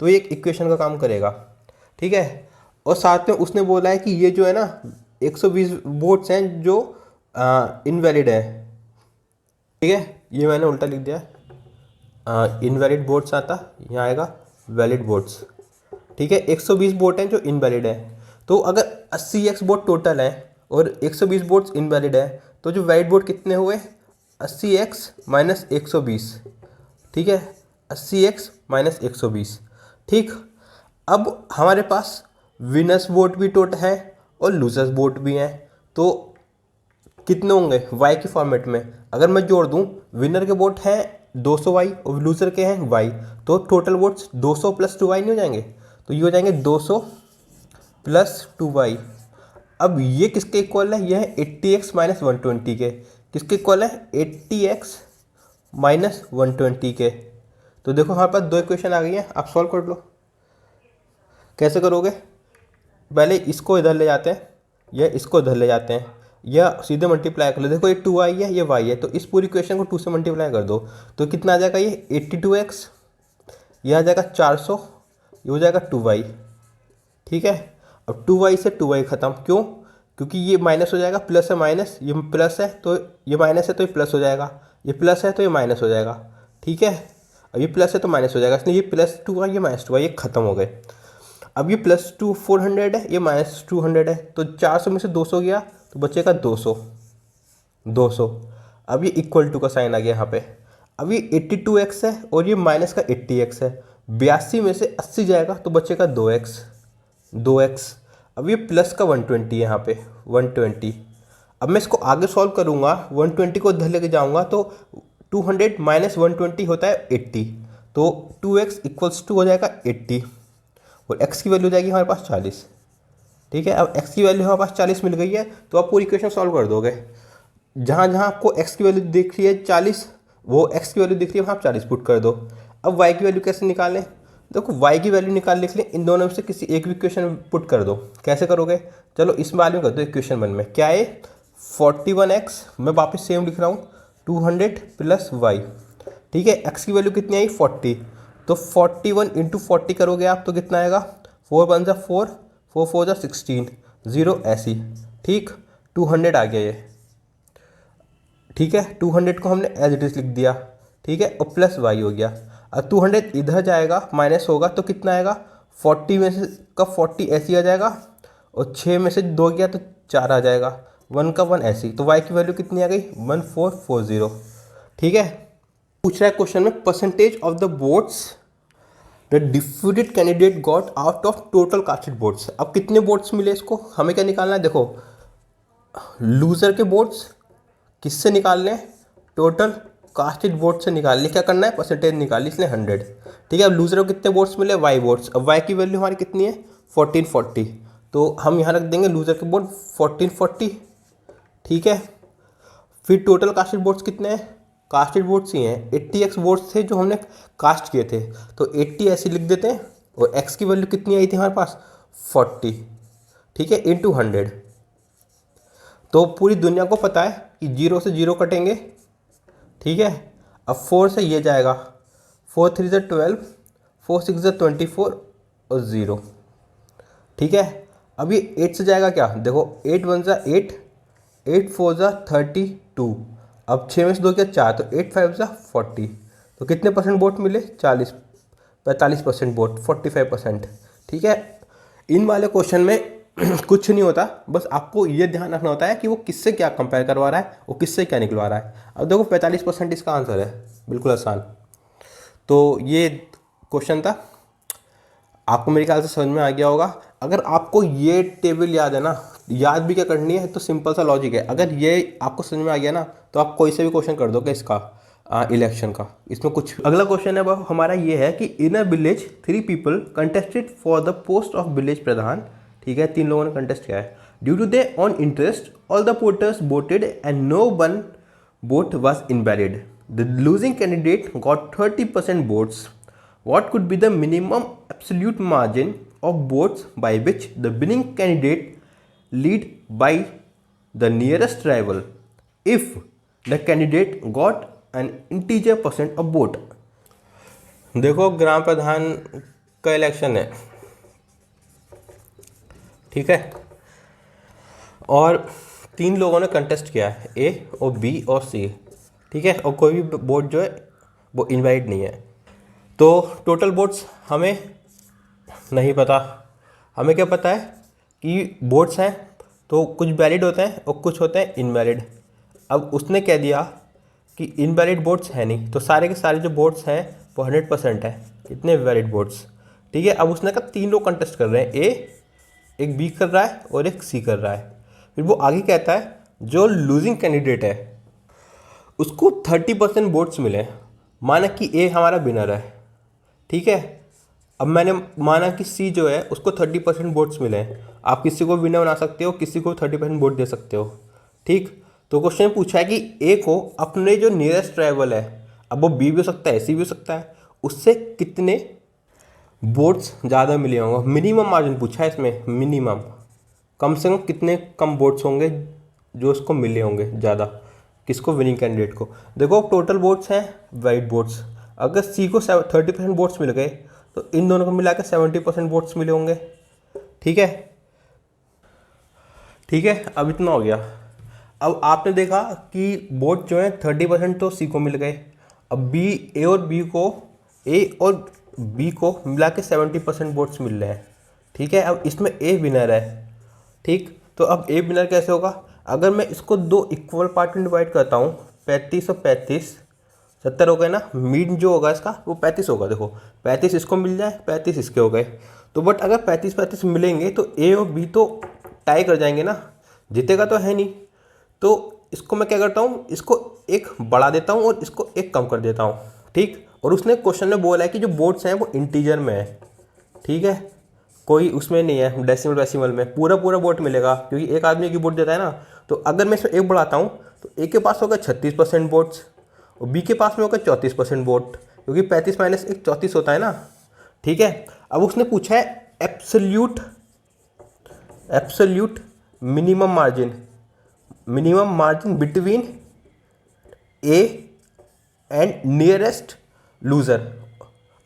तो ये एक इक्वेशन का काम करेगा, ठीक है। और साथ में उसने बोला है कि ये जो है ना 120 वोट्स हैं जो इनवैलिड है, ठीक है। ये मैंने उल्टा लिख दिया, इनवैलिड वोट्स आता, यहाँ आएगा वैलिड वोट्स, ठीक है। 120 वोट हैं जो इनवैलिड है, तो अगर 80x वोट टोटल है और 120 वोट्स इनवैलिड है, तो जो वैलिड वोट कितने हुए, 80x माइनस 120, ठीक है, 80x माइनस 120, ठीक। अब हमारे पास विनर्स वोट भी टोटल है और लूजर्स वोट भी हैं, तो कितने होंगे y के फॉर्मेट में। अगर मैं जोड़ दूं, विनर के वोट हैं 200y और लूजर के हैं y, तो टोटल वोट्स 200 प्लस 2y नहीं हो जाएंगे, तो ये हो जाएंगे 200 प्लस 2y। अब ये किसके इक्वल है, ये है 80x माइनस 120 के, किसके इक्वल है 80x माइनस 120 के। तो देखो हमारे पास दो इक्वेशन आ गई हैं, आप सॉल्व कर लो। कैसे करोगे, पहले इसको इधर ले जाते हैं या इसको इधर ले जाते हैं या सीधे मल्टीप्लाई कर लो। देखो ये 2y है ये y है, तो इस पूरी इक्वेशन को 2 से मल्टीप्लाई कर दो, तो कितना आ जाएगा, ये 82x, ये आ जाएगा 400, ये हो जाएगा 2y, ठीक है। अब 2y से 2y ख़त्म, क्यों, क्योंकि ये माइनस हो जाएगा, प्लस है माइनस, ये प्लस है तो ये माइनस है तो ये प्लस हो जाएगा, ये प्लस है तो ये माइनस हो जाएगा, ठीक है। अब ये प्लस है तो माइनस हो जाएगा, इसलिए ये प्लस 2y ये माइनस 2y ये ख़त्म हो गए। अब ये प्लस 400 है, ये माइनस 200 है, तो 400 में से 200 गया तो बचेगा 200। अब ये इक्वल टू का साइन आ गया यहाँ पे। अब ये 82x है और ये माइनस का 80x है, 82 में से 80 जाएगा तो बचेगा 2x। अब ये प्लस का 120 है यहाँ पे 120। अब मैं इसको आगे सॉल्व करूँगा, 120 को इधर लेके जाऊँगा तो 200 माइनस 120 होता है 80, तो 2x इक्वल्स टू हो जाएगा 80 और x की वैल्यू हो जाएगी हमारे पास 40, ठीक है। अब x की वैल्यू हमारे पास 40 मिल गई है, तो आप पूरी इक्वेशन सॉल्व कर दोगे। जहाँ जहाँ आपको x की वैल्यू दिख रही है 40, वो x की वैल्यू दिख रही है वहाँ आप 40 पुट कर दो। अब y की वैल्यू कैसे निकालें, देखो y की वैल्यू निकालने के लिए इन दोनों में से किसी एक भी इक्वेशन में पुट कर दो। कैसे करोगे, चलो इस वाले में कर दो, इक्वेशन 1 में क्या है 41x, मैं वापस सेम लिख रहा हूँ 200 प्लस y, ठीक है। x की वैल्यू कितनी आई 40, तो 41 इंटू 40 करोगे आप तो कितना आएगा, 4 1 जा 4, 4 4 जा 16, 0 ऐसी, ठीक। 200 आ गया ये, ठीक है। 200 को हमने एज इट इज लिख दिया, ठीक है, और प्लस y हो गया। अब 200 इधर जाएगा माइनस होगा तो कितना आएगा, 40 में से का 40 ऐसी आ जाएगा और 6 में से 2 गया तो 4 आ जाएगा, 1 का 1 ऐसी, तो y की वैल्यू कितनी आ गई 1440, ठीक है। पूछ रहा है क्वेश्चन में percentage of the votes the defeated candidate got out of total casted votes. अब कितने वोट्स मिले इसको हमें क्या निकालना है, देखो लूजर के वोट्स किससे निकालने हैं, टोटल कास्टेड वोट से निकालने, क्या करना है परसेंटेज निकालनी, इसलिए 100, ठीक है। अब लूजर को कितने वोट्स मिले y वोट्स, अब y की वैल्यू हमारी कितनी है 1440, तो हम यहाँ रख देंगे लूजर के वोट 1440, ठीक है। फिर टोटल कास्टेड वोट्स कितने हैं, कास्टेड वोट्स ही हैं 80x वोट्स थे जो हमने कास्ट किए थे, तो 80 ऐसे लिख देते हैं और x की वैल्यू कितनी आई थी हमारे पास 40, ठीक है, इंटू 100। तो पूरी दुनिया को पता है कि 0 से 0 कटेंगे, ठीक है। अब 4 से ये जाएगा, 4 3 से 12, 4 6 से 24 और 0, ठीक है। अब ये 8 से जाएगा क्या, देखो 8 1 जा 8, 8 4 जा 32, अब 6 में से 2 क्या 4, तो 8 5 जा 40, तो कितने परसेंट वोट मिले 45% वोट 45%, ठीक है। इन वाले क्वेश्चन में कुछ नहीं होता, बस आपको ये ध्यान रखना होता है कि वो किससे क्या कंपेयर करवा रहा है, वो किससे क्या निकलवा रहा है। अब देखो 45% इसका आंसर है, बिल्कुल आसान। तो ये क्वेश्चन था, आपको मेरे ख्याल से समझ में आ गया होगा। अगर आपको ये टेबल याद है ना, याद भी क्या करनी है, तो सिंपल सा लॉजिक है, अगर ये आपको समझ में आ गया ना तो आप कोई से भी क्वेश्चन कर दोगे इसका इलेक्शन का, इसमें कुछ। अगला क्वेश्चन है वो हमारा ये है कि in a village 3 people contested for the post of village pradhan, ठीक है, 3 लोगों ने कंटेस्ट किया है। Due to their own interest all the voters voted and no one vote was invalid, the losing candidate got 30% votes, what could be the minimum absolute margin of votes by which the winning candidate lead by the nearest rival if the candidate got N integer percent of vote. देखो ग्राम प्रधान का election है, ठीक है, और 3 लोगों ने contest किया है, ए और बी और सी, ठीक है, और कोई भी वोट जो है वो इनवैलिड नहीं है। तो टोटल वोट्स हमें नहीं पता। हमें क्या पता है कि वोट्स हैं तो कुछ वैलिड होते हैं और कुछ होते हैं इनवैलिड। अब उसने कह दिया कि इनवैलिड वोट्स है नहीं, तो सारे के सारे जो वोट्स हैं वो 100% है, इतने वैलिड वोट्स, ठीक है। अब उसने कहा 3 लोग कंटेस्ट कर रहे हैं, ए, एक बी कर रहा है और एक सी कर रहा है। फिर वो आगे कहता है जो लूजिंग कैंडिडेट है उसको 30% वोट्स मिले। माना कि ए हमारा विनर है, ठीक है। अब मैंने माना कि सी जो है उसको 30% वोट्स मिले हैं। आप किसी को विनर बना सकते हो, किसी को 30% वोट दे सकते हो, ठीक। तो क्वेश्चन पूछा है कि ए को अपने जो नियरेस्ट ट्राइबल है, अब वो बी भी हो सकता है, सी भी हो सकता है, उससे कितने वोट्स ज़्यादा मिले होंगे। मिनिमम मार्जिन पूछा है इसमें, मिनिमम, कम से कम कितने कम वोट्स होंगे जो उसको मिले होंगे ज़्यादा, किसको, विनिंग कैंडिडेट को। देखो टोटल वोट्स हैं वाइट वोट्स, अगर सी को 30% वोट्स मिल गए तो इन दोनों को मिला के 70% वोट्स मिले होंगे, ठीक है, ठीक है। अब इतना हो गया। अब आपने देखा कि वोट जो है 30% तो सी को मिल गए। अब बी, ए और बी को, ए और बी को मिला के 70% वोट्स मिल रहे हैं, ठीक है। अब इसमें ए विनर है, ठीक। तो अब ए विनर कैसे होगा, अगर मैं इसको 2 इक्वल पार्ट में डिवाइड करता हूँ, 35 और 35, 70 हो गए ना, मीन जो होगा इसका वो 35 होगा। देखो 35 इसको मिल जाए, 35 इसके हो गए। तो बट अगर 35-35 मिलेंगे तो ए और बी तो टाई कर जाएंगे ना, जीतेगा तो है नहीं। तो इसको मैं क्या करता हूँ, इसको एक बढ़ा देता हूँ और इसको एक कम कर देता हूँ, ठीक। और उसने क्वेश्चन में बोला है कि जो वोट्स हैं वो इंटीजर में है, ठीक है, कोई उसमें नहीं है डेसिमल वेसिमल में, पूरा पूरा वोट मिलेगा, क्योंकि एक आदमी की वोट देता है ना। तो अगर मैं इसमें एक बढ़ाता हूँ तो ए के पास होगा 36% वोट्स और बी के पास में होगा 34% वोट, क्योंकि 35 माइनस 1 34 होता है ना, ठीक है। अब उसने पूछा है absolute minimum margin between A and nearest loser.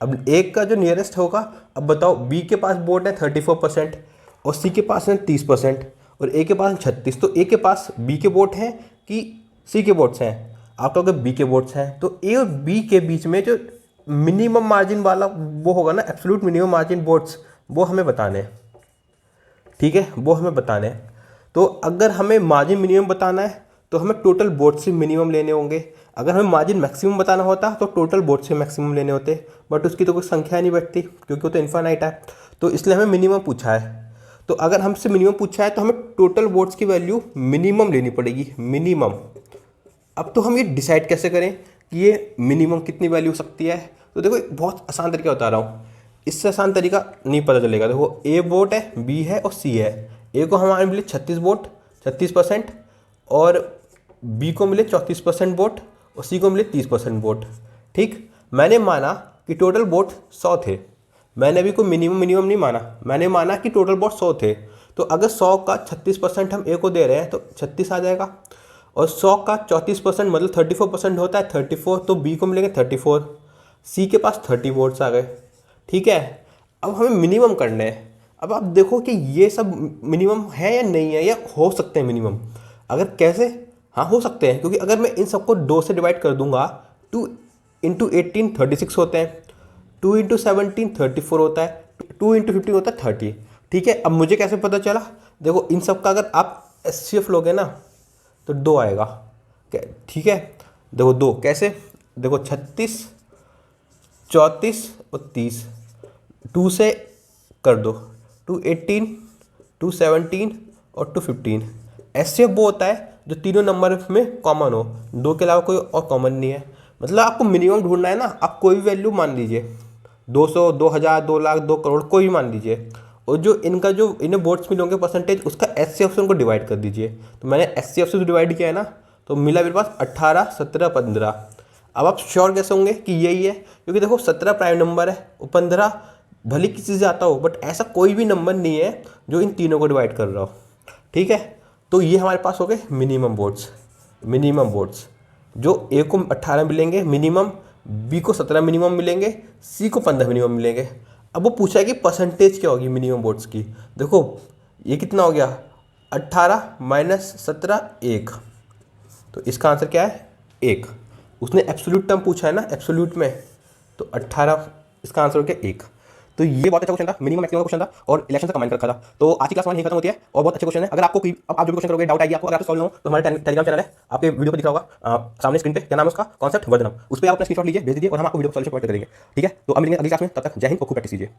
अब एक का जो नियरेस्ट होगा, अब बताओ बी के पास वोट है 34% और सी के पास है 30% और ए के पास है 36, तो ए के पास बी के वोट हैं कि सी के वोट्स हैं। आप तो अगर बी के वोट्स हैं तो ए और बी के बीच में जो मिनिमम मार्जिन वाला वो होगा ना, एब्सोल्यूट मिनिमम मार्जिन वोट्स, वो हमें बताने हैं, ठीक है, वो हमें बताने हैं। तो अगर हमें मार्जिन मिनिमम बताना है तो हमें टोटल वोट से मिनिमम लेने होंगे। अगर हमें मार्जिन मैक्सिमम बताना होता तो टोटल वोट से मैक्सिमम लेने होते, बट उसकी तो कोई संख्या नहीं बैठती क्योंकि वो तो इन्फानाइट है। तो इसलिए हमें मिनिमम पूछा है। तो अगर हमसे मिनिमम पूछा है तो हमें टोटल वोट्स की वैल्यू मिनिमम लेनी पड़ेगी, मिनिमम। अब तो हम ये डिसाइड कैसे करें कि ये मिनिमम कितनी वैल्यू हो सकती है। तो देखो एक बहुत आसान तरीका बता रहा हूँ, इससे आसान तरीका नहीं पता चलेगा। देखो ए वोट है, बी है और सी है। ए को हमारे मिले 36 वोट, 36%, और बी को मिले 34% वोट और सी को मिले 30% वोट, ठीक। मैंने माना कि टोटल वोट 100 थे, मैंने अभी कोई मिनिमम नहीं माना, मैंने माना कि टोटल वोट 100 थे। तो अगर 100 का 36% हम ए को दे रहे हैं तो 36 आ जाएगा, और 100 का 34% मतलब 34% होता है 34, तो बी को मिलेंगे 34, सी के पास 30 वोट्स आ गए, ठीक है। अब हमें मिनिमम करने हैं। अब आप देखो कि ये सब मिनिमम है या नहीं है, या हो सकते हैं मिनिमम। अगर कैसे, हाँ हो सकते हैं, क्योंकि अगर मैं इन सबको 2 से डिवाइड कर दूंगा, 2 इंटू 18 36 होते हैं, 2 इंटू 17 34 होता है, 2 इंटू 15 होता है 30, ठीक है। अब मुझे कैसे पता चला, देखो इन सब का अगर आप एचसीएफ लोगे ना तो 2 आएगा, ठीक है। देखो 2 कैसे, देखो 36, 34 और 30, 2 से कर दो, 2 18, 2 17 और 2 15। एचसीएफ वो होता है जो तीनों नंबर में कॉमन हो, 2 के अलावा कोई और कॉमन नहीं है। मतलब आपको मिनिमम ढूंढना है ना, आप कोई भी वैल्यू मान लीजिए, 200, 2000, 2 लाख, 2 करोड़, कोई भी मान लीजिए, और जो इन्हें वोट्स मिले होंगे परसेंटेज, उसका एचसीएफ से उनको डिवाइड कर दीजिए। तो मैंने एचसीएफ से डिवाइड किया है ना, तो मिला मेरे पास 18, 17, 15। अब आप श्योर कैसे होंगे कि यही है, क्योंकि देखो 17 प्राइम नंबर है और 15 भले किसी से आता हो, बट ऐसा कोई भी नंबर नहीं है जो इन तीनों को डिवाइड कर रहा हो, ठीक है। तो ये हमारे पास हो गए मिनिमम वोट्स। जो ए को 18 मिलेंगे मिनिमम, बी को 17 मिनिमम मिलेंगे, सी को 15 मिनिमम मिलेंगे। अब वो पूछा है कि परसेंटेज क्या होगी मिनिमम वोट्स की। देखो ये कितना हो गया, 18 माइनस 17 1, तो इसका आंसर क्या है 1। उसने एब्सोल्यूट टर्म पूछा है ना एब्सोल्यूट में, तो 18 इसका आंसर हो गया 1। तो ये बहुत अच्छा क्वेश्चन था, मिनिमम मैक्सिमम का क्वेश्चन था और इलेक्शन से कंबाइन कर रखा था। तो आज की क्लास हमारी यहीं खत्म होती है और बहुत अच्छे क्वेश्चन है। अगर आपको अब आप जो भी क्वेश्चन करोगे, डाउट आएगी आपको, अगर आपको सॉल्व ना हो तो हमारे टेलीग्राम चैनल है, आपके वीडियो पर दिख रहा होगा सामने स्क्रीन पे, क्या नाम है उसका, कॉन्सेप्ट वर्धनम। उस पर आप अपना स्क्रीनशॉट लीजिए, भेज दीजिए और हम आपको वीडियो को सॉल्यूशन प्रोवाइड करेंगे। ठीक है, तो अब मिलेंगे अगली क्लास में, तब तक जय हिंद और खूब प्रैक्टिस कीजिए।